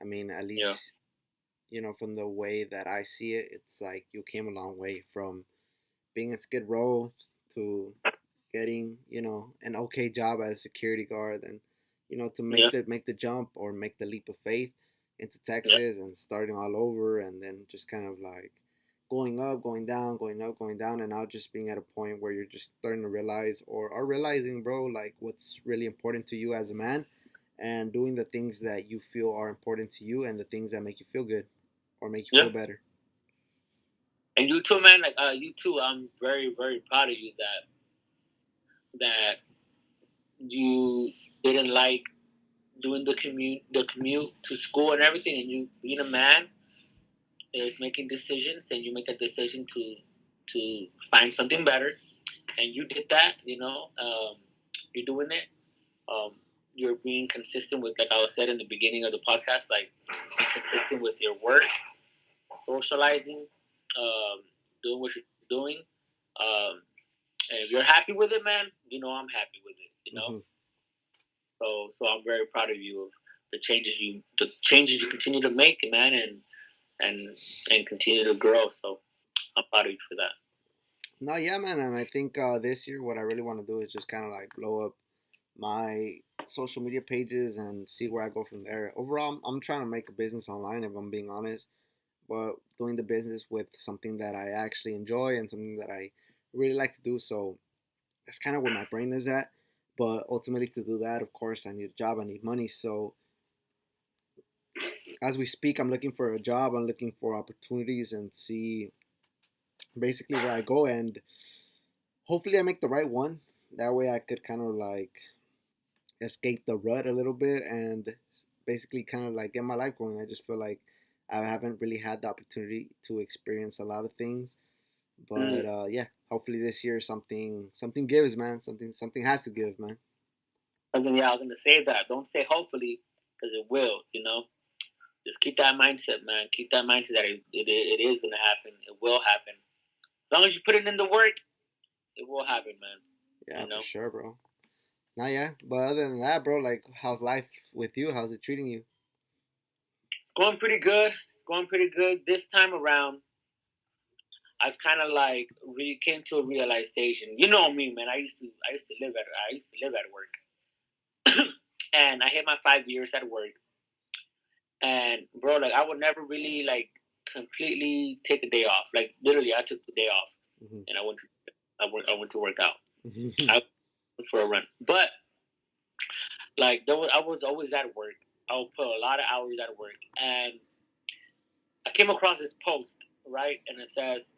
I mean, at Yeah. least from the way that I see it, it's like you came a long way from being in Skid Row to getting an okay job as a security guard, and to Yeah. make the jump or make the leap of faith into Yeah. Texas and starting all over, and then just kind of like going up, going down, going up, going down, and now just being at a point where you're just starting to realize or are realizing, bro, like what's really important to you as a man, and doing the things that you feel are important to you and the things that make you feel good. or make you Yeah. feel better. And you too, man. Like you too. I'm very, very proud of you that you didn't like doing the commute to school and everything, and you being a man is making decisions, and you make that decision to find something better, and you did that. You're doing it. Um, you're being consistent with, like I was said in the beginning of the podcast, like being consistent with your work, socializing, doing what you're doing. And if you're happy with it, man, I'm happy with it. Mm-hmm. So I'm very proud of you of the changes you continue to make, man, and and continue to grow. So I'm proud of you for that. No, yeah, man, and I think this year what I really want to do is just kind of like blow up my social media pages and see where I go from there. Overall, I'm trying to make a business online, if I'm being honest, but doing the business with something that I actually enjoy and something that I really like to do. So that's kind of where my brain is at. But ultimately, to do that, of course, I need a job, I need money. So as we speak, I'm looking for a job, I'm looking for opportunities and see basically where I go. And hopefully, I make the right one. That way, I could kind of like escape the rut a little bit and basically kind of like get my life going. I just feel like I haven't really had the opportunity to experience a lot of things. But Mm. yeah, hopefully this year something gives, man. Something has to give, man. And then, yeah, I was gonna say that. Don't say hopefully, because it will. Just keep that mindset, man. Keep that mindset that it is gonna happen. It will happen. As long as you put it in the work, it will happen, man. Yeah, You for know, sure, bro. Now, yeah, but other than that, bro, like, how's life with you? How's it treating you? it's going pretty good. It's going pretty good this time around. I've kind of like came to a realization. You know me, man. I used to live at work, and I hit my 5 years at work. And bro, like I would never really like completely take a day off. Like literally, I took the day off, Mm-hmm. and I went to work out. Mm-hmm. I went for a run, but like I was always at work. I would put a lot of hours at work, and I came across this post, right, and it says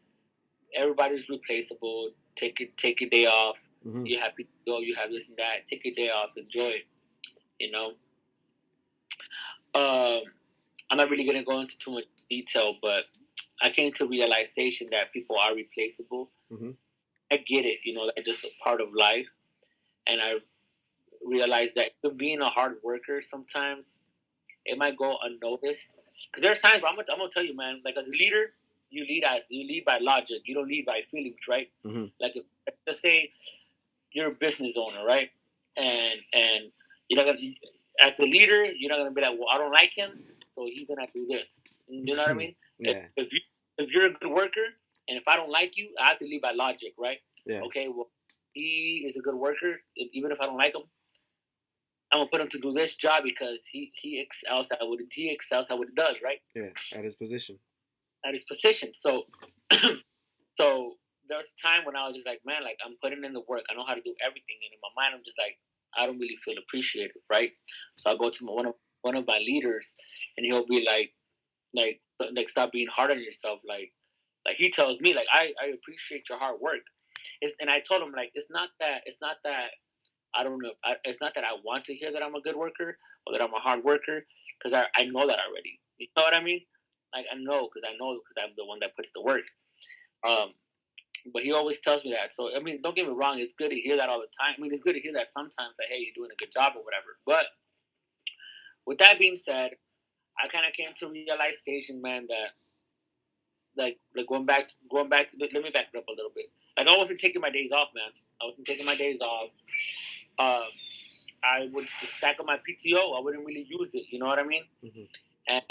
everybody's replaceable. Take a day off. Mm-hmm. You're happy to go. You have this and that. Take a day off. Enjoy it. You know. Um, I'm not really gonna go into too much detail, but I came to realization that people are replaceable. Mm-hmm. I get it. That's just a part of life, and I realized that being a hard worker sometimes it might go unnoticed. Because there's times where I'm gonna tell you, man. Like as a leader, you lead by logic. You don't lead by feelings, right? Mm-hmm. Like let's say you're a business owner, right? And you're not gonna as a leader, you're not gonna be like, well, I don't like him, so he's gonna do this. You know what I mean? If, Yeah. if you if you're a good worker, and if I don't like you, I have to lead by logic, right? Yeah. Okay, well, he is a good worker. Even if I don't like him, I'm gonna put him to do this job because he excels at what he does, right? Yeah. At his position. At his position. So so there was a time when I was just like, man, like I'm putting in the work. I know how to do everything, and in my mind, I'm just like, I don't really feel appreciated, right? So I go to one of my leaders, and he'll be like stop being hard on yourself, like he tells me, like I appreciate your hard work. And I told him like it's not that I don't know. It's not that I want to hear that I'm a good worker or that I'm a hard worker because I know that already. You know what I mean? Like I know because I'm the one that puts the work. Um, but he always tells me that. So I mean, don't get me wrong. It's good to hear that all the time. I mean, it's good to hear that sometimes. That hey, you're doing a good job or whatever. But with that being said, I kind of came to a realization, man, that like going back to let me back it up a little bit. Like I wasn't taking my days off, man. I wasn't taking my days off. Um, I would just stack up my PTO. I wouldn't really use it. You know what I mean? Mm-hmm. And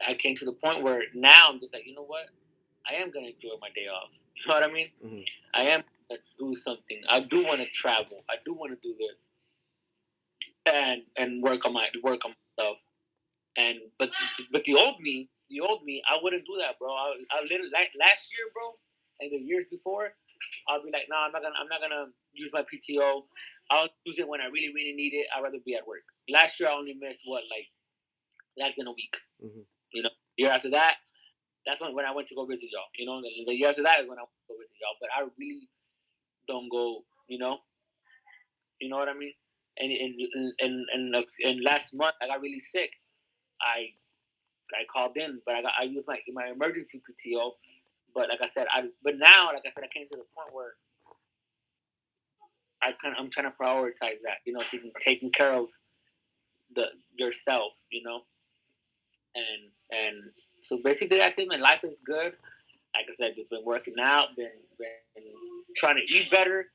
I came to the point where now I'm just like, you know what? I am gonna enjoy my day off. You know what I mean? Mm-hmm. I am gonna do something. I do want to travel. I do want to do this and work on myself. And but the old me, I wouldn't do that, bro. I literally like last year, bro, and the years before, I'll be like, no, I'm not gonna use my PTO. I'll use it when I really, really need it. I'd rather be at work. Last year, I only missed what like less than a week. Mm-hmm. You know, year after that, That's when I went to go visit y'all. You know, the year after that is when I went to go visit y'all. But I really don't go. You know what I mean. And last month I got really sick. I I called in, but I used my emergency PTO. But like I said, I came to the point where I'm trying to prioritize that. Taking care of the yourself. And so basically that's it. My life is good. Like I said, just been working out, been trying to eat better,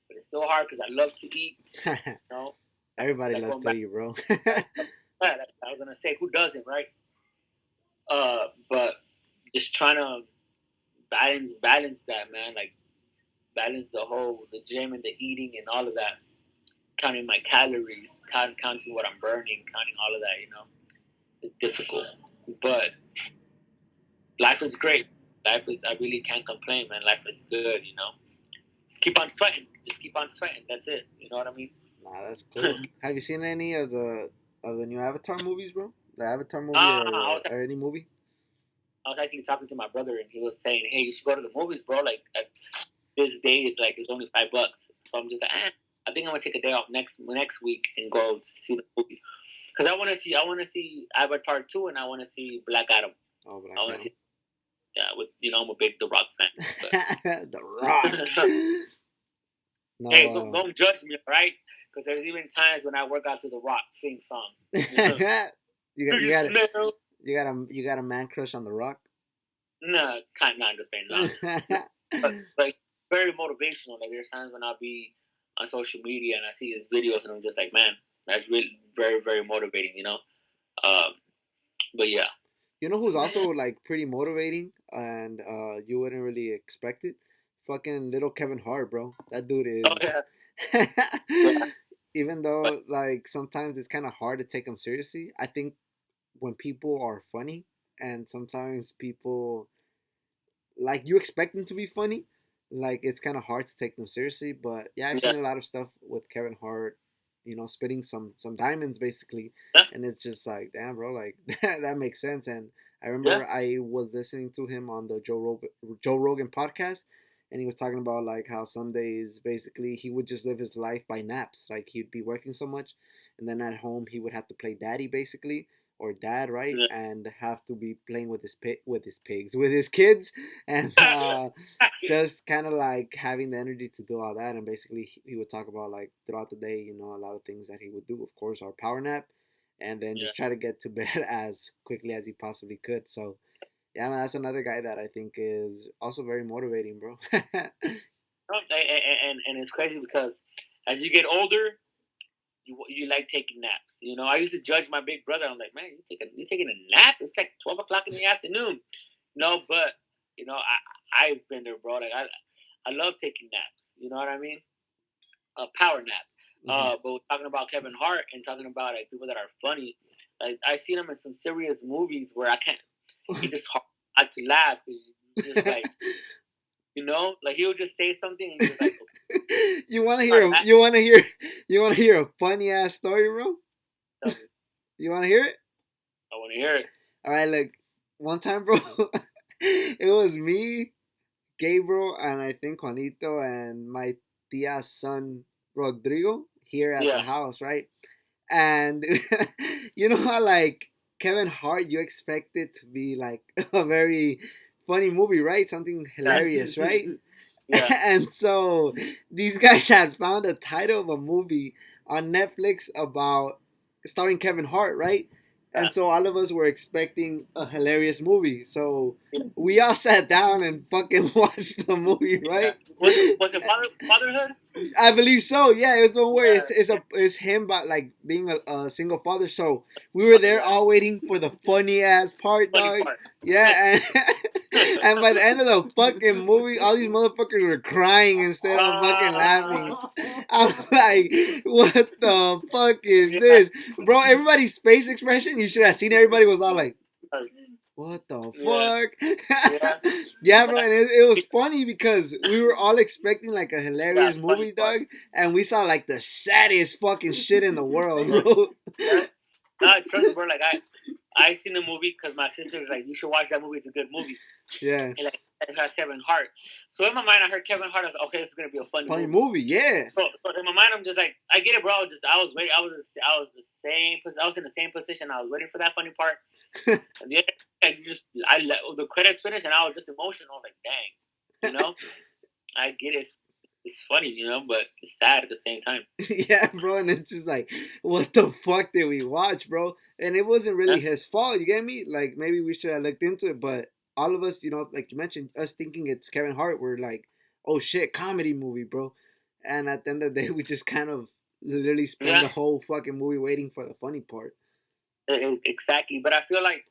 but it's still hard because I love to eat. You know, Everybody like loves going to back. eat, bro. Like I was gonna say, who doesn't, right? But just trying to balance that, man. Like balance the gym and the eating and all of that. Counting my calories, counting what I'm burning, counting all of that. It's difficult, but life is great. I really can't complain, man. Life is good. Just keep on sweating. Just keep on sweating. That's it. You know what I mean? Nah, that's cool. Have you seen any of the new Avatar movies, bro? The Avatar movie Ah, or any movie? I was actually talking to my brother, and he was saying, "Hey, you should go to the movies, bro. Like this day is like it's only $5." So I'm just like, I think I'm gonna take a day off next week and go see the movie because I want to see Avatar 2, and I want to see Black Adam. Oh, I Black want to Adam. see, yeah, I'm a big The Rock The Rock. fan. No, Hey, don't judge me, all right? Because there's even times when I work out to The Rock theme song. you Do got you you got smell? you got a man crush on The Rock. No, kind not just saying no. But like very motivational. Like there's times when I'll be on social media and I see his videos and I'm just like, man, that's really very very motivating. Um, but yeah, You know who's also like pretty motivating and you wouldn't really expect it? Fucking little Kevin Hart, bro. That dude oh is. yeah, yeah, Even but though like sometimes it's kind of hard to take him seriously, I think when people are funny and sometimes people like you expect them to be funny, like it's kind of hard to take them seriously. But yeah, I've yeah, seen a lot of stuff with Kevin Hart, spitting some diamonds basically, yeah, and it's just like, damn, bro, like that makes sense. And I yeah, remember I was listening to him on the Joe Rogan podcast, and he was talking about like how some days basically he would just live his life by naps. Like he'd be working so much, and then at home he would have to play daddy basically or dad, right? yeah. And have to be playing with his pigs, with his kids, and just kind of like having the energy to do all that. And basically, he would talk about like throughout the day, a lot of things that he would do. Of course, our power nap, and then Yeah. just try to get to bed as quickly as he possibly could. So yeah, man, that's another guy that I think is also very motivating, bro. And it's crazy because as you get older, you like taking naps. I used to judge my big brother. I'm like, man, you taking a nap? It's like 12 o'clock in the afternoon. No, but I've been there, bro. Like I love taking naps. You know what I mean? A power nap. Hmm. But talking about Kevin Hart and talking about like people that are funny, like I seen him in some serious movies where I can't. It's just hard not to laugh because you just like like he'll just say something and you're just like, okay, You want to start hear a, laughing. you want to hear a funny ass story, bro? Tell me, You want to hear it? I want to hear it. All right, look, one time, bro, it was me, Gabriel, and I think Juanito and my tia's son Rodrigo here at the Yeah, house, right? And you know how like Kevin Hart, you expect it to be like a very funny movie, right? Something yeah, hilarious, right? yeah, And so these guys had found a title of a movie on Netflix about starring Kevin Hart, right? yeah, And so all of us were expecting a hilarious movie. So yeah. we all sat down and fucking watched the movie, Yeah. right? Was it fatherhood? I believe so. Yeah, it was one where Yeah, it's him, but like being a single father. So we were okay, there yeah. all waiting for the funny ass part, Funny dog. part. Yeah, and by the end of the fucking movie, all these motherfuckers were crying instead of fucking laughing. I'm like, what the fuck is Yeah, this, bro? Everybody's face expression, you should have seen. Everybody was all like, what the yeah, yeah. fuck? Yeah, bro, But and it was funny because we were all expecting like a yeah, hilarious funny movie, part. dog, and we saw like the saddest fucking shit in the world, bro. Yeah. No, trust me, bro. Like I seen the movie because my sister was like, "You should watch that movie. It's a good movie." Yeah. And like it has Kevin Hart. So in my mind, I heard Kevin Hart. I was like, "Okay, this is gonna be a funny Funny movie." movie, yeah. So in my mind, I'm just like, I get it, bro. I was waiting. I was the same. I was in the same position. I was waiting for that funny part. And yeah, the credits finished, and I was just emotional. I was like, "Dang," you know. I get it. It's funny, you know, but it's sad at the same time. Yeah, bro, and it's just like, what the fuck did we watch, bro? And it wasn't Yeah, really his fault, you get me? Like, maybe we should have looked into it, but all of us, like you mentioned, us thinking it's Kevin Hart, we're like, oh shit, comedy movie, bro. And at the end of the day, we just kind of literally spend yeah, the whole fucking movie waiting for the funny part. exactly. But I feel like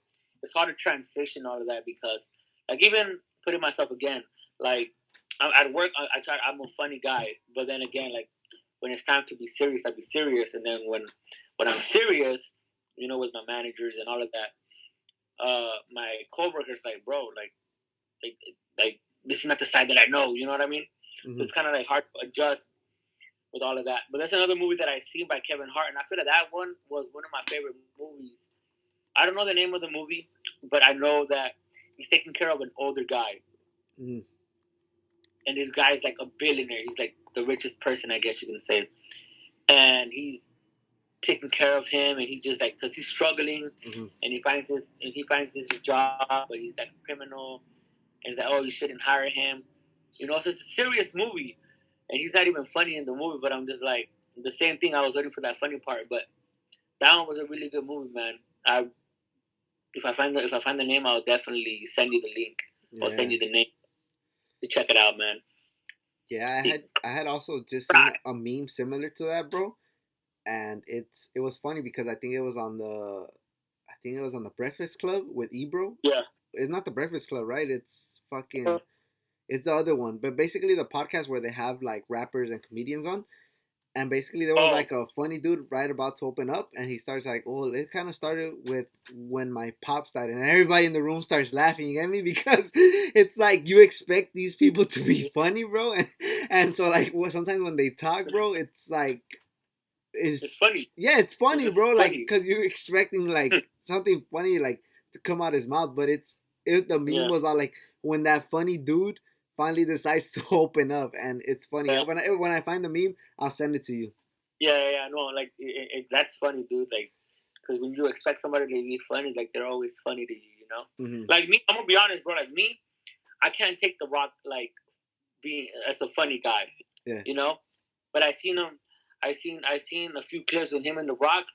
it's hard to transition all of that because, like, even putting myself again, like, at work, I try. I'm a funny guy, but then again, like, when it's time to be serious, I be serious, and then when I'm serious, you know, with my managers and all of that, my coworkers like, bro, like, like this is not the side that I know. You know what I mean? So Mm-hmm. it's kind of like hard to adjust with all of that. But that's another movie that I seen by Kevin Hart, and I feel that one was one of my favorite movies. I don't know the name of the movie, but I know that he's taking care of an older guy, Mm-hmm. and this guy's like a billionaire. He's like the richest person, I guess you can say, and he's taking care of him, and he just like because he's struggling, Mm-hmm. and he finds this job, but he's like a criminal, and he's like, oh, you shouldn't hire him, you know. So it's a serious movie, and he's not even funny in the movie, but I'm just like the same thing. I was waiting for that funny part, but that one was a really good movie, man. I if I find the name, I'll definitely send you the link or send Yeah. you the name to check it out, man. Yeah, It, I had also just seen a meme similar to that, bro. And it was funny because I think it was on the Breakfast Club with Ebro. yeah. It's not the Breakfast Club, right? It's the other one. But basically the podcast where they have like rappers and comedians on. And basically there was Oh, like a funny dude right about to open up, and he starts like, "Oh, it kind of started with when my pops died," and everybody in the room starts laughing. You get me? Because it's like you expect these people to be funny, bro, and so like sometimes when they talk, bro, it's like it's is funny. yeah, it's It's funny, just bro. Like, funny. cause you're expecting like something funny like to come out his mouth, but the meme Yeah. was all like when that funny dude finally decides to open up, and it's funny. Yeah. When I find the meme, I'll send it to you. Yeah. No, like that's funny, dude. Like, because when you expect somebody to be funny, like they're always funny to you. You know. Mm-hmm. Like me, I'm gonna be honest, bro. Like me, I can't take The Rock like being as a funny guy. Yeah. You know. But I seen him. I seen a few clips with him and The Rock,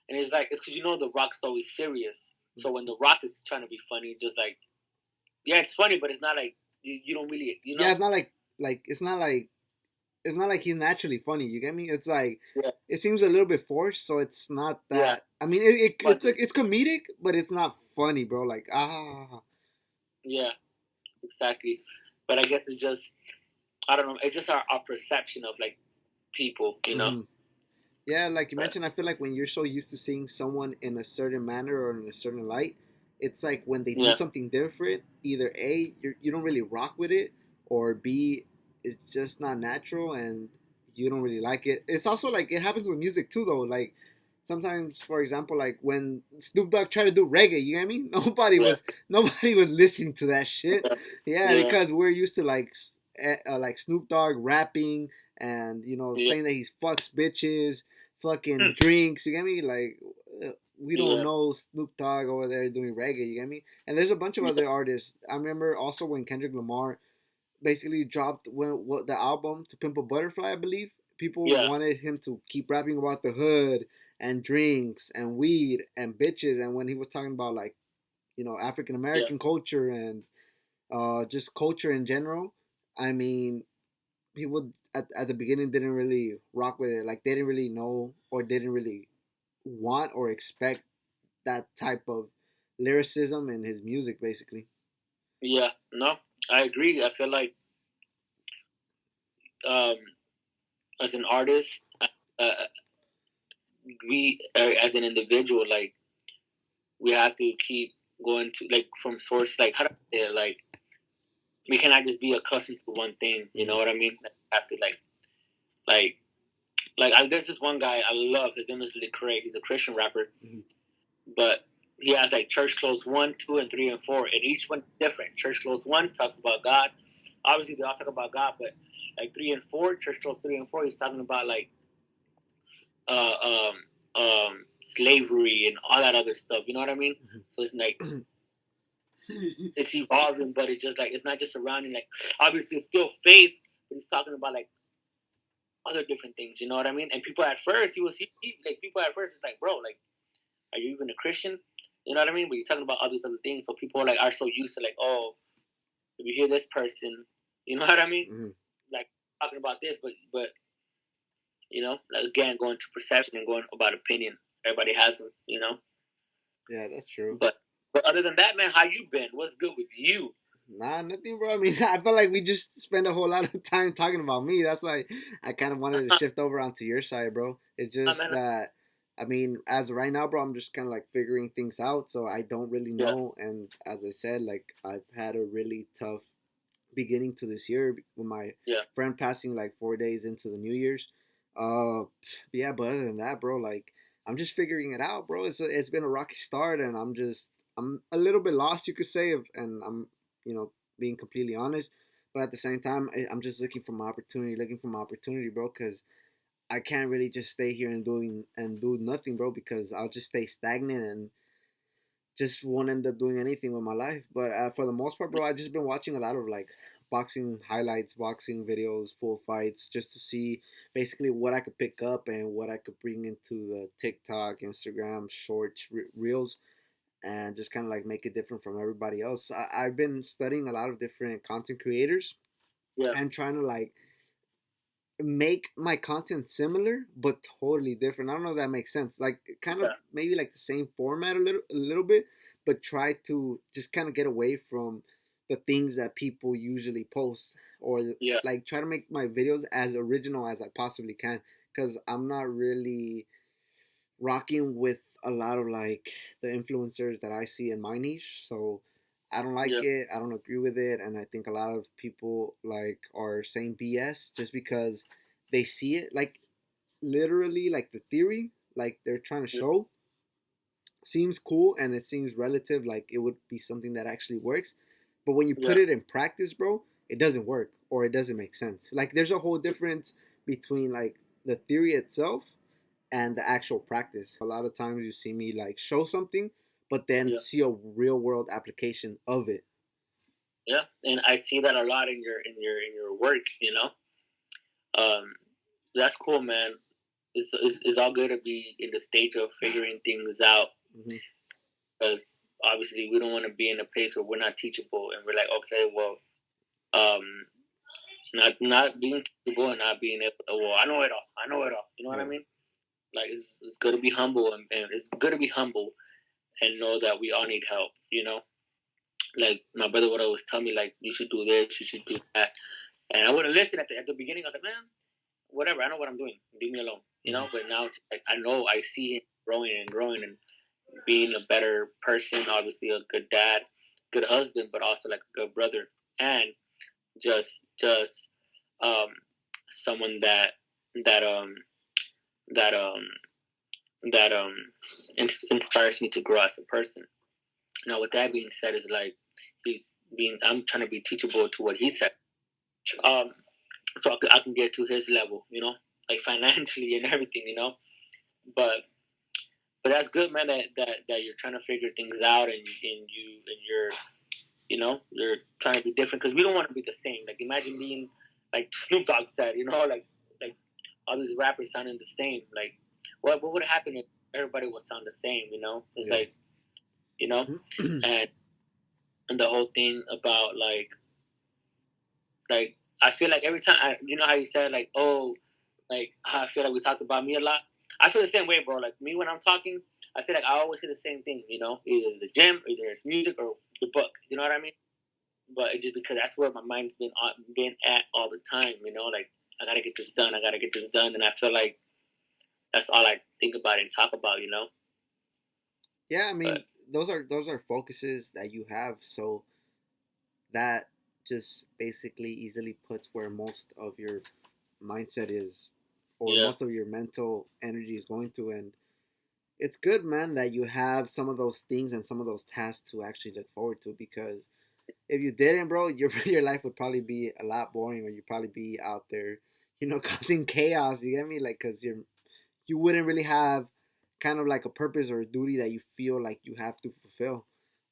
and it's like it's because you know The Rock's always serious. So when The Rock is trying to be funny, just like yeah, it's funny, but it's not like you don't really, you Yeah, know. it's not like it's not like he's naturally funny. You get me? It's like Yeah. it seems a little bit forced, so it's not Yeah. that. I mean, But it's comedic, but it's not funny, bro. Like yeah, exactly. But I guess it's just I don't know. It's just our perception of like people, you know. mm-hmm. Yeah, like you But mentioned, I feel like when you're so used to seeing someone in a certain manner or in a certain light, it's like when they do yeah, something different, either A, you don't really rock with it, or B, it's just not natural and you don't really like it. It's also like it happens with music too, though. Like sometimes, for example, like when Snoop Dogg tried to do reggae, you get me? yeah, Nobody was listening to that shit. yeah, Yeah, yeah, because we're used to like Snoop Dogg rapping and yeah, saying that he fucks bitches, fucking hmm, drinks. You get me? Like we don't yeah, know Snoop Dogg over there doing reggae. You get me? And there's a bunch of yeah, other artists. I remember also when Kendrick Lamar basically dropped what the album To Pimp a Butterfly, I believe. People yeah, wanted him to keep rapping about the hood and drinks and weed and bitches. And when he was talking about like African yeah, American culture and just culture in general, I mean, people at the beginning didn't really rock with it. Like they didn't really know or didn't really want or expect that type of lyricism in his music, basically. yeah. No, I agree. I feel like um, as an artist, we as an individual, like we have to keep going to like from source. Like how do I say it? Like we cannot just be accustomed to one thing. You know Mm-hmm. what I mean? Like, we have to like there's this one guy I love. His name is Lecrae. He's a Christian rapper, Mm-hmm. but he has like church clothes 1, 2, and 3 and 4, and each one's different. Church clothes 1 talks about God. Obviously, they all talk about God, but like 3 and 4, church clothes 3 and 4, he's talking about like uh, slavery and all that other stuff. You know what I mean? Mm-hmm. So it's like it's evolving, but it's just like it's not just surrounding like obviously it's still faith, but he's talking about like other different things. You know what I mean? And people at first like people at first it's like, bro, like, are you even a Christian? You know what I mean? But you're talking about all these other things, so people like are so used to like, oh, if you hear this person, you know what I mean? Mm-hmm. Like talking about this, but like, again, going to perception and going about opinion. Everybody has them, Yeah, that's true. But other than that, man, how you been? What's good with you? Nah, nothing, bro. I mean, I felt like we just spent a whole lot of time talking about me. That's why I kind of wanted to shift over onto your side, bro. It's just Man, that, I mean, as of right now, bro, I'm just kind of like figuring things out, so I don't really yeah, know. And as I said, like, I've had a really tough beginning to this year with my yeah, friend passing like 4 days into the New Year's. Uh, yeah, but other than that, bro, like I'm just figuring it out, bro. It's been a rocky start, and I'm a little bit lost, you could say, and I'm you know being completely honest. But at the same time, I'm just looking for my opportunity, bro, because I can't really just stay here and do nothing, bro, because I'll just stay stagnant and just won't end up doing anything with my life. But for the most part, bro, I just been watching a lot of like boxing highlights, boxing videos, full fights, just to see basically what I could pick up and what I could bring into the TikTok, Instagram, shorts, reels, and just kind of like make it different from everybody else. I've been studying a lot of different content creators yeah, and trying to like make my content similar but totally different. I don't know if that makes sense. Like kind of yeah, maybe like the same format a little bit, but try to just kind of get away from the things that people usually post or yeah, like try to make my videos as original as I possibly can cuz I'm not really rocking with a lot of like the influencers that I see in my niche. So I don't like yeah, it. I don't agree with it, and I think a lot of people like are saying BS just because they see it like literally like the theory like they're trying to yeah, show seems cool and it seems relative like it would be something that actually works. But when you put yeah, it in practice, bro, it doesn't work or it doesn't make sense. Like there's a whole difference between like the theory itself and the actual practice. A lot of times you see me like show something, but then yeah, see a real world application of it. yeah. And I see that a lot in your work. Um, that's cool, man. It's all good to be in the stage of figuring things out Mm-hmm. because obviously we don't want to be in a place where we're not teachable and we're like, okay, well, um, not being teachable and not being able to, well, I know it all. I know it all. You know what I Yeah. mean? Like it's good to be humble and it's good to be humble and know that we all need help. Like my brother would always tell me, like, you should do this, you should do that, and I wouldn't listen at the beginning. I was like, man, whatever, I know what I'm doing. Leave me alone. Mm-hmm. But now like, I know I see him growing and growing and being a better person. Obviously, a good dad, good husband, but also like a good brother, and just um someone that um that um that inspires me to grow as a person. Now, with that being said, is like I'm trying to be teachable to what he said, um, so I can get to his level, like financially and everything, But that's good, man. That you're trying to figure things out and you're trying to be different because we don't want to be the same. Like imagine being like Snoop Dogg said, like all these rappers sounding the same. Like what would happen if everybody would sound the same? It's Yeah. like you know, and the whole thing about like I feel like every time how you said like, oh, like I feel like we talked about me a lot. I feel the same way, bro. Like me when I'm talking, I feel like I always say the same thing. Either the gym, either it's music or the book. You know what I mean? But it's just because that's where my mind's been at all the time. Like I gotta get this done. I gotta get this done, and I feel like that's all I think about and talk about. Yeah, I But mean those are focuses that you have, so that just basically easily puts where most of your mindset is or yeah, most of your mental energy is going to. And it's good, man, that you have some of those things and some of those tasks to actually look forward to. Because if you didn't, bro, your life would probably be a lot boring, or you'd probably be out there, causing chaos. You get me? Like, cause you wouldn't really have kind of like a purpose or a duty that you feel like you have to fulfill.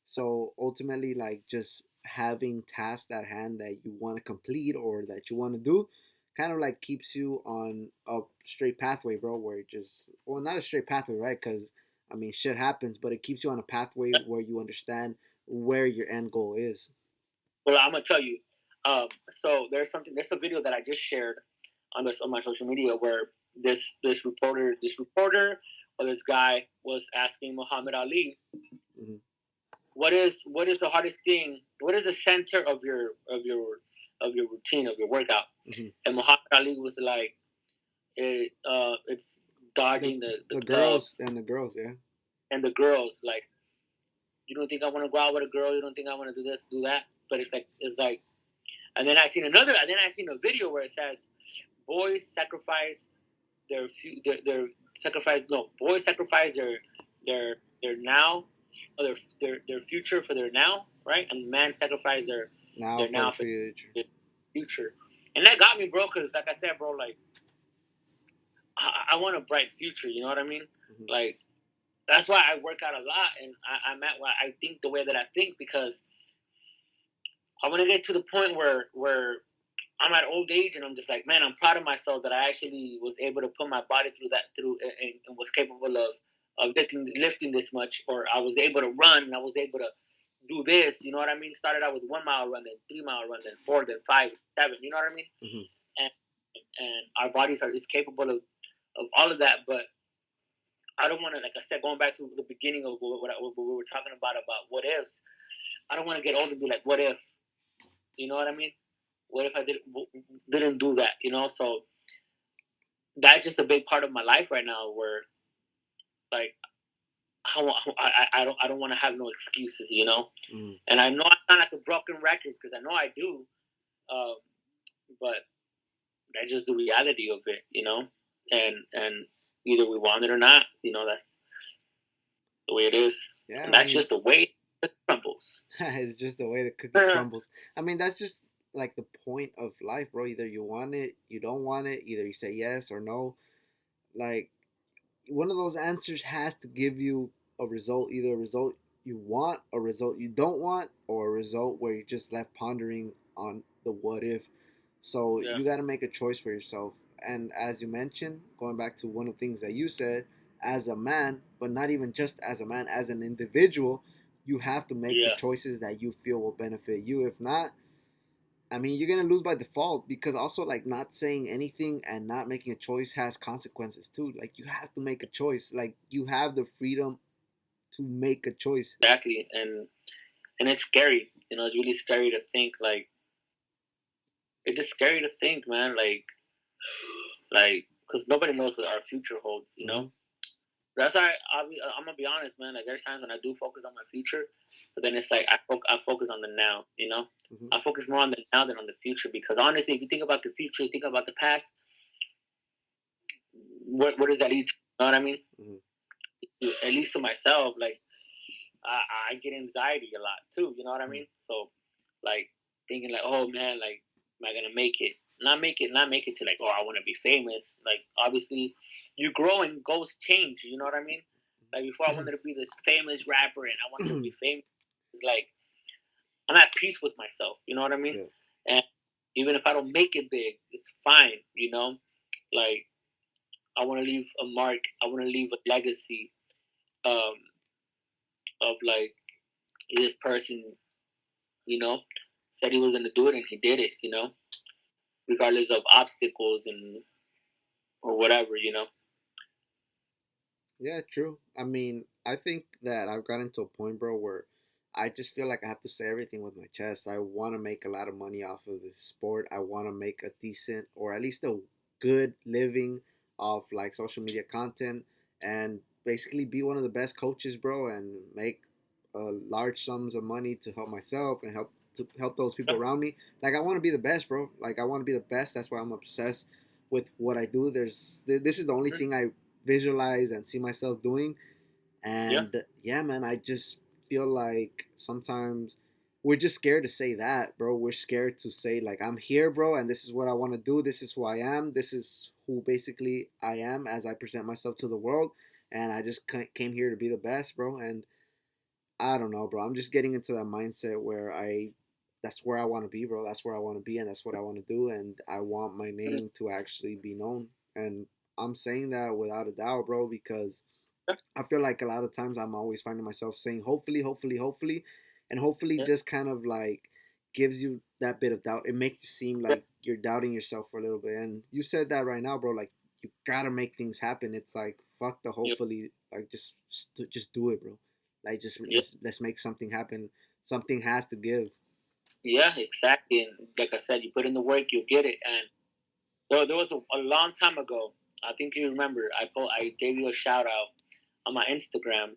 So ultimately, like, just having tasks at hand that you want to complete or that you want to do kind of like keeps you on a straight pathway, bro, where it just, well, not a straight pathway, right? Because I mean, shit happens, but it keeps you on a pathway where you understand where your end goal is. Well, I'm gonna tell you. So there's a video that I just shared on my social media where this reporter or this guy was asking Muhammad Ali, Mm-hmm. what is the hardest thing? What is the center of your routine of your workout? Mm-hmm. And Muhammad Ali was like, it's The dodging the the girls gloves and the girls, yeah. and the girls. Like, you don't think I want to go out with a girl? You don't think I want to do this, do that? But it's like, and then I seen a video where it says boys sacrifice their sacrifice no boys sacrifice their now or their future for their now, right? And men sacrifice Now their for the now for future. their future. And that got me, bro, because like I said, bro, like I want a bright future. You know what I mean? Mm-hmm. Like that's why I work out a lot, and I'm at why I think the way that I think, because I want to get to the point where I'm at old age and I'm just like, man, I'm proud of myself that I actually was able to put my body through and was capable of lifting this much, or I was able to run and I was able to do this. You know what I mean? Started out with 1 mile run, then 3 mile run, then four, then five, seven. You know what I mean? Mm-hmm. And and our bodies are is capable of all of that, but I don't want to, like I said, going back to the beginning of what we were talking about what ifs. I don't want to get old and be like, what if? You know what I mean? What if I didn't do that? So that's just a big part of my life right now, where like I don't want to have no excuses. Mm-hmm. And I know I sound like a broken record because I know I do, um, but that's just the reality of it. And either we want it or not, that's the way it is, Yeah, and I that's mean, just the way it crumbles. it's just the way the cookie crumbles. I mean, that's just like the point of life, bro. Either you want it, you don't want it. Either you say yes or no. Like, one of those answers has to give you a result, either a result you want, a result you don't want, or a result where you're just left pondering on the what if. So Yeah, you got to make a choice for yourself. And as you mentioned, going back to one of the things that you said, as a man, but not even just as a man, as an individual, you have to make the yeah, choices that you feel will benefit you. If not, I mean, you're gonna lose by default, because also, like, not saying anything and not making a choice has consequences too. Like, you have to make a choice. Like, you have the freedom to make a choice. exactly. And it's scary. It's really scary to think. Like, it's just scary to think, man. Like, because nobody knows what our future holds. Mm-hmm. That's why I'm gonna be honest, man. Like, there's times when I do focus on my future, but then it's like I focus on the now. Mm-hmm. I focus more on the now than on the future, because honestly, if you think about the future, you think about the past. What does that lead to? You know what I mean? Mm-hmm. At least to myself, like I get anxiety a lot too. You know what I mean? So, like, thinking like, oh man, like, am I gonna make it? Not make it to, like, oh, I want to be famous. Like, obviously, you grow and goals change. You know what I mean? Like, before I wanted to be this famous rapper and I wanted to be famous. It's like I'm at peace with myself. You know what I mean? Yeah. And even if I don't make it big, it's fine. Like, I want to leave a mark. I want to leave a legacy, um, of like this person, you know, said he was gonna do it and he did it, regardless of obstacles and or whatever. Yeah, true. I mean, I think that I've gotten to a point, bro, where I just feel like I have to say everything with my chest. I want to make a lot of money off of this sport. I want to make a decent, or at least a good living off like social media content, and basically be one of the best coaches, bro, and make large sums of money to help myself and help those people around me. Like, I want to be the best, bro. Like, I want to be the best. That's why I'm obsessed with what I do. This is the only thing I visualize and see myself doing. Yeah. And yeah, man, I just feel like sometimes we're just scared to say that, bro. We're scared to say like I'm here, bro, and this is what I want to do. This is who I am. This is who basically I am as I present myself to the world, and I just came here to be the best, bro. And I don't know, bro. I'm just getting into that mindset where that's where I want to be, bro. That's where I want to be, and that's what I want to do, and I want my Mhm. name to actually be known. And I'm saying that without a doubt, bro, because I feel like a lot of times I'm always finding myself saying hopefully, hopefully, hopefully, and hopefully Yeah. just kind of like gives you that bit of doubt. It makes you seem Yeah. like you're doubting yourself for a little bit. And you said that right now, bro. Like you gotta make things happen. It's like fuck the Yeah. hopefully. Like just do it, bro. Like just Yeah. let's make something happen. Something has to give. Yeah, exactly. And like I said, you put in the work, you'll get it. And there was a long time ago. I think you remember. I gave you a shout out on my Instagram,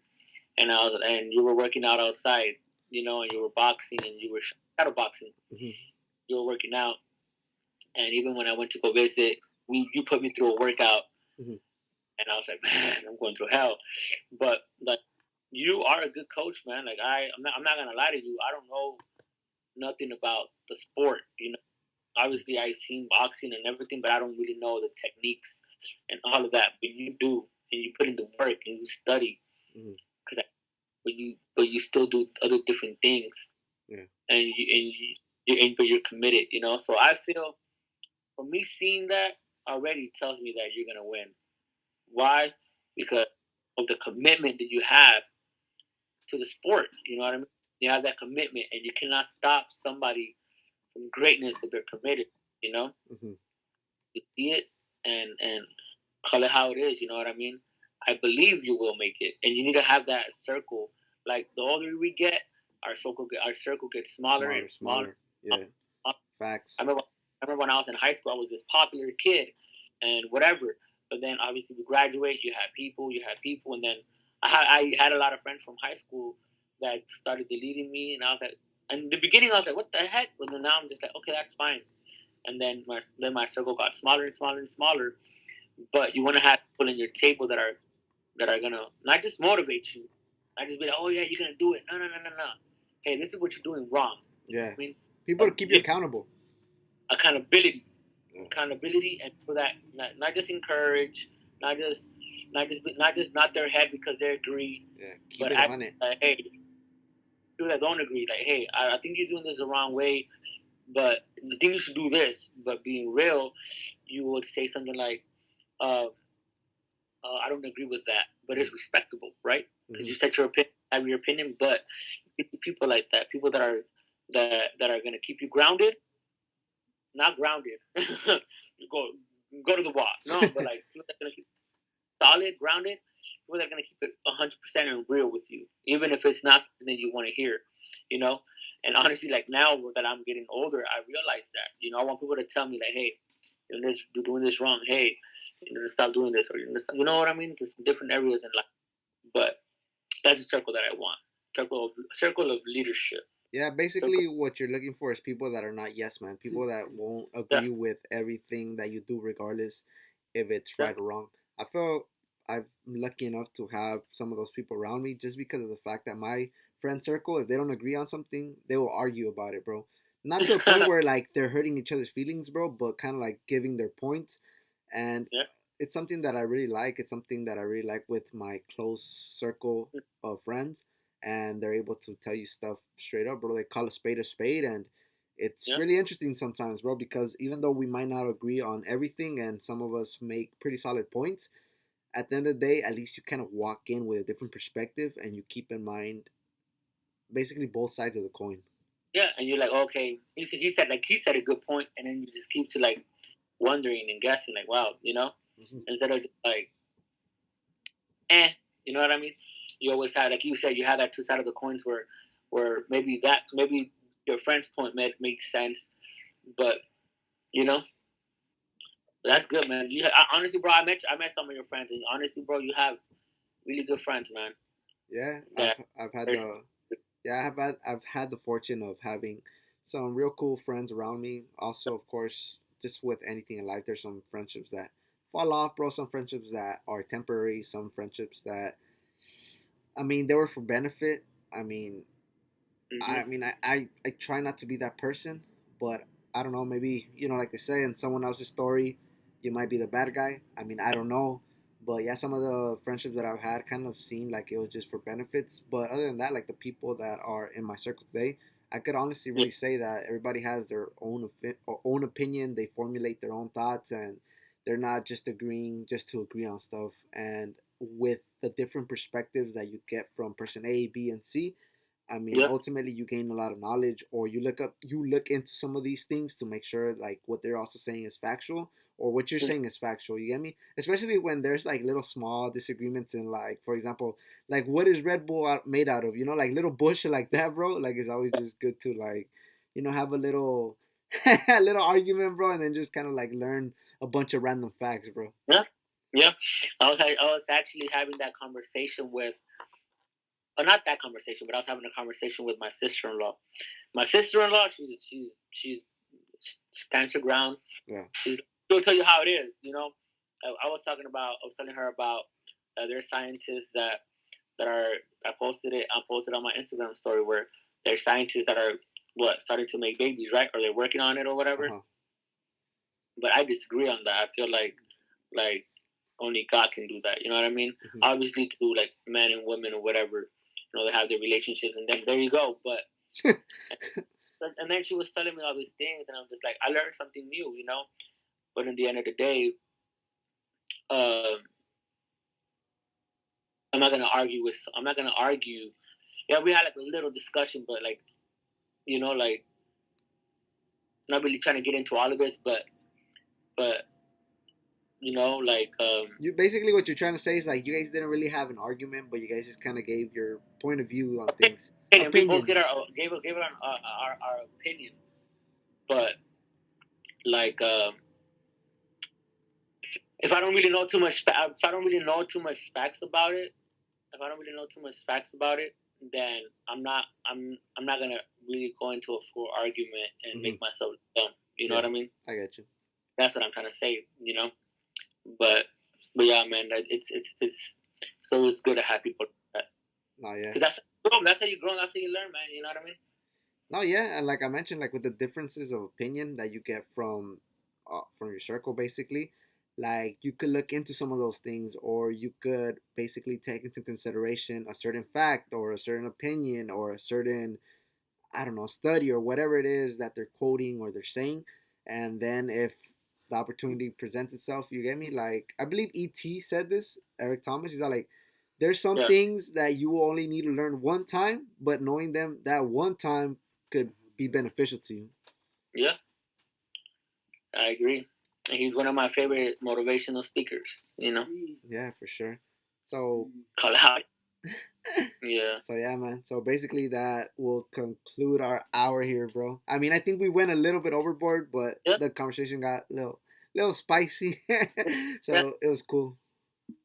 and you were working out outside, and you were boxing, and you were shadow boxing. Hmm. You were working out, and even when I went to go visit, you put me through a workout, Hmm. and I was like, man, I'm going through hell. But like, you are a good coach, man. Like I'm not gonna lie to you. I don't know nothing about the sport. Obviously I seen boxing and everything, but I don't really know the techniques and all of that. But you do, and you put in the work and you study. Hmm. Because but you still do other different things, Yeah. but you're committed. So I feel for me seeing that already tells me that you're gonna win. Why? Because of the commitment that you have to the sport. You know what I mean? You have that commitment, and you cannot stop somebody from greatness if they're committed. You know, Hmm. you see it and call it how it is. You know what I mean? I believe you will make it, and you need to have that circle. Like the older we get, our circle gets smaller Smaller, and smaller. smaller. Yeah. I Facts. remember when I was in high school, I was this popular kid and whatever. But then obviously we graduate, you have people, and then I had a lot of friends from high school that started deleting me, and I was like, and in the beginning I was like, what the heck? But then now I'm just like, okay, that's fine. And then my circle got smaller and smaller and smaller. But you want to have people in your table that are gonna not just motivate you, not just be like, oh yeah, you're gonna do it. No, no, no, no, no. Hey, this is what you're doing wrong. Yeah. I mean, People to keep you give accountable. accountability, Yeah. accountability, and for that, not just encourage, not their head because they agree, Yeah. Keep but it on actually, it. like, hey, people that don't agree, like, hey, I think you're doing this the wrong way, but the thing you should do this. But being real, you would say something like, uh, I don't agree with that, but Mm-hmm. it's respectable, right? Because Mm-hmm. you set your opinion, have your opinion, but people like that, people that are gonna keep you grounded, not grounded. You go to the wall. No, but like people that are gonna keep solid, grounded, people that are gonna keep it 100% and real with you, even if it's not something that you want to hear, you know. And honestly, like now that I'm getting older, I realize that. I want people to tell me like, hey, you're doing this wrong. Hey, you need to stop doing this, or you know what I mean? Just different areas in life. But that's a circle that I want. Circle of leadership. Yeah, Circle. basically what you're looking for is people that are not yes man, people that won't Yeah, agree with everything that you do regardless if it's yeah, right or wrong. I feel I'm lucky enough to have some of those people around me just because of the fact that my friend circle, if they don't agree on something, they will argue about it, bro. Not to a point where like they're hurting each other's feelings, bro, but kind of like giving their points. And yeah, it's something that I really like. It's something that I really like with my close circle of friends, and they're able to tell you stuff straight up, bro. They call a spade, and it's yeah. really interesting sometimes, bro, because even though we might not agree on everything and some of us make pretty solid points, at the end of the day, at least you kind of walk in with a different perspective and you keep in mind basically both sides of the coin. Yeah, and you're like, okay, he said a good point, and then you just keep to like wondering and guessing, like, wow, Hmm. instead of just like, eh, you know what I mean? You always have, like you said, you have that two side of the coins where maybe your friend's point makes sense, but you know that's good, man. Honestly, bro, I met some of your friends, and honestly, bro, you have really good friends, man. Yeah, That I've had there's the yeah I've had the fortune of having some real cool friends around me. Also, of course, just with anything in life, there's some friendships that fall off, bro. Some friendships that are temporary. Some friendships that I mean, they were for benefit. I mean, Mm-hmm. I try not to be that person, but I don't know. Maybe like they say in someone else's story, you might be the bad guy. I mean, I don't know, but yeah, some of the friendships that I've had kind of seemed like it was just for benefits. But other than that, like the people that are in my circle today, I could honestly Yeah. really say that everybody has their own opinion. They formulate their own thoughts, and they're not just agreeing just to agree on stuff. And with the different perspectives that you get from person A, B, and C, I mean, Yeah. ultimately, you gain a lot of knowledge, or you look into some of these things to make sure like what they're also saying is factual, or what you're saying is factual. You get me? Especially when there's like little small disagreements in, like, for example, like what is Red Bull made out of? Like little bullshit like that, bro. Like it's always just good to like, have a little, a little argument, bro, and then just kind of like learn a bunch of random facts, bro. Yeah. Yeah. I was actually having that conversation with, or not that conversation, but I was having a conversation with my sister-in-law. My sister-in-law, she's stands her ground. Yeah. She'll tell you how it is. I was telling her about there's scientists that are. I posted on my Instagram story where there's scientists that are starting to make babies, right? Or they're working on it or Uh whatever. huh. But I disagree on that. I feel like only God can do that. You know what I mean? Mm-hmm. Obviously, through like men and women or whatever, they have their relationships, and then there you go. But and then she was telling me all these things, and I'm just like, I learned something new. But in the end of the day, um, I'm not gonna argue. Yeah, we had like a little discussion, but like like not really trying to get into all of this, but like You basically what you're trying to say is like you guys didn't really have an argument, but you guys just kind of gave your point of view on things. opinion. We both Opinion. get our gave it our opinion, but like if I don't really know too much, if I don't really know too much facts about it, if I don't really know too much facts about it, then I'm not gonna really go into a full argument and Mm-hmm. make myself dumb. You know Yeah, what I mean? I get you. That's what I'm trying to say. But but yeah, man, it's so it's good to have people like that No, yeah. because that's how you grow, that's how you learn, man. You know what I mean? No, yeah, and like I mentioned, like with the differences of opinion that you get from your circle, basically, like you could look into some of those things, or you could basically take into consideration a certain fact, or a certain opinion, or a certain, I don't know, study, or whatever it is that they're quoting or they're saying. And then if the opportunity presents itself, you get me? Like, I believe E.T. said this, Eric Thomas. He's like, there's some Yeah, things that you will only need to learn one time, but knowing them that one time could be beneficial to you. yeah, I agree. And he's one of my favorite motivational speakers. Yeah, for sure. So, Call it out. Yeah, so yeah, man. So basically, that will conclude our hour here, bro. I mean, I think we went a little bit overboard, but yeah, the conversation got little spicy, yeah. so it was cool.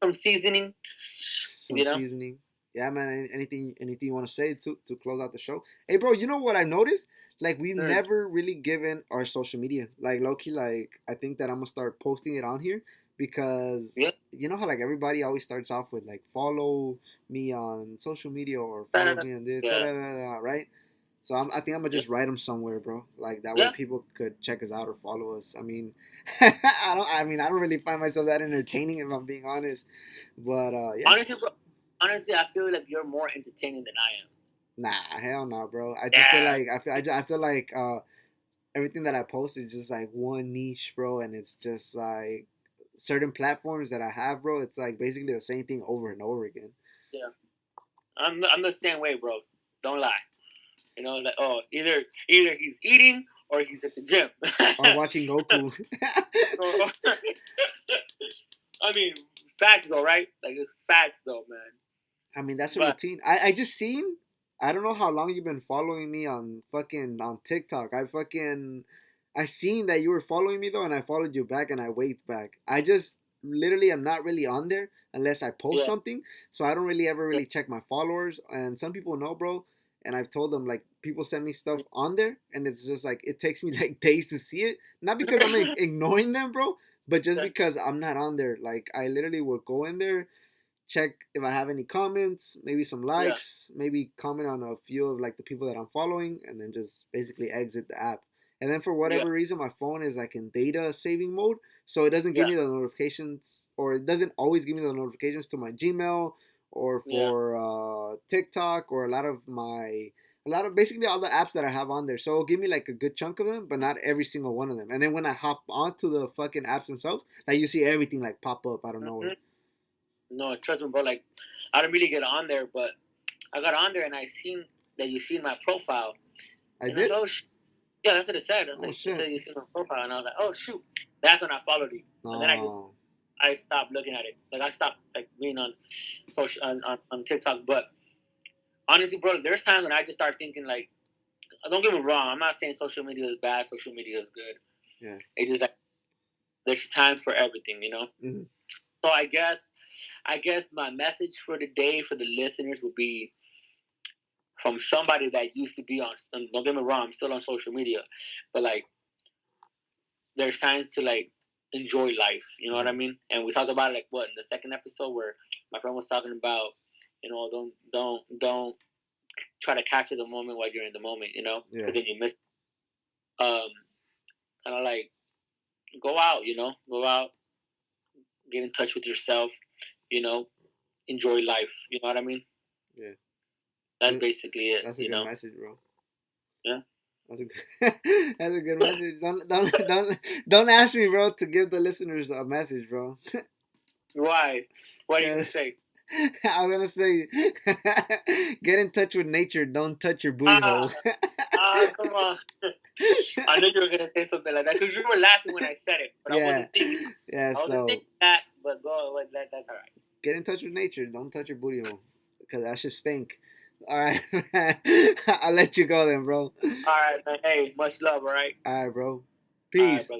Some seasoning. Some You know. seasoning. Yeah, man. Anything you want to say to close out the show? Hey, bro. You know what I noticed? Like we've Mm, never really given our social media. Like Loki. Like I think that I'm gonna start posting it on here because yeah. you know how like everybody always starts off with like follow me on social media or follow Da-da-da. me on this, da Yeah, da da da, right? So I think I'm gonna yeah, just write them somewhere, bro. Like that way yeah. people could check us out or follow us. I mean, I don't really find myself that entertaining if I'm being honest. But yeah, Honestly, bro, honestly, I feel like you're more entertaining than I am. nah, hell no, bro. I just feel Yeah. like I feel like everything that I post is just like one niche, bro, and it's just like certain platforms that I have, bro. It's like basically the same thing over and over again. Yeah. I'm the same way, bro. Don't lie. Like either he's eating or he's at the gym. Or watching Goku. I mean, facts though, right? Like it's facts though, man. I mean, that's a But routine. I just seen. I don't know how long you've been following me on fucking on TikTok. I seen that you were following me though, and I followed you back, and I waved back. I just literally am not really on there unless I post yeah, something, so I don't really ever yeah. really check my followers. And some people know, bro, and I've told them like people send me stuff on there, and it's just like it takes me like days to see it. Not because I'm ignoring them, bro, but just Yeah. because I'm not on there. Like I literally would go in there check if I have any comments, maybe some Yeah. likes, maybe comment on a few of like the people that I'm following, and then just basically exit the app. And then for Yeah. whatever reason, my phone is like in data saving mode, so it doesn't give Yeah. me the notifications, or it doesn't always give me the notifications to my Gmail or Yeah. for TikTok or a lot of basically all the apps that I have on there. So it'll give me like a good chunk of them, but not every single one of them. And then when I hop onto the fucking apps themselves, like you see everything like pop up out of nowhere. Hmm. No, trust me, bro. Like, I don't really get on there, but I got on there and I seen that you seen my profile, I and I was did. like, oh, yeah, that's what it said. I was Oh like, it said shit. you seen my profile, and I was like, oh shoot, that's when I followed you, and then No. I stopped looking at it. Like I stopped like being on social on TikTok. But honestly, bro, there's times when I just start thinking like, don't get me wrong, I'm not saying social media is bad. Social media is good. Yeah. It's just like there's time for everything, you know. Mm-hmm. So I guess my message for the day for the listeners would be from somebody that used to be on. Don't get me wrong, I'm still on social media, but like there's times to like enjoy life. You know what I Mm-hmm. mean? And we talked about it like what in the second episode where my friend was talking about, don't try to capture the moment while you're in the moment. You know, Yeah. because then you miss. Um, kind of like go out. You know, go out, get in touch with yourself. You know, enjoy life. You know what I mean? Yeah. That's basically it. That's a You good know? message, bro. Yeah. That's a good, that's a good message. Don't ask me, bro, to give the listeners a message, bro. Why? What are you gonna Because say? I was gonna say, get in touch with nature. Don't touch your booty Ah, hole. come on. I knew you were gonna say something like that because you were laughing when I said it, but I Yeah. wasn't thinking. Yeah. I wasn't So thinking that. But go. That's all right. get in touch with nature. Don't touch your booty hole because that should stink. All right, I'll let you go then, bro. All right, man. Hey, much love. All right. All right, bro. All right, Peace. brother.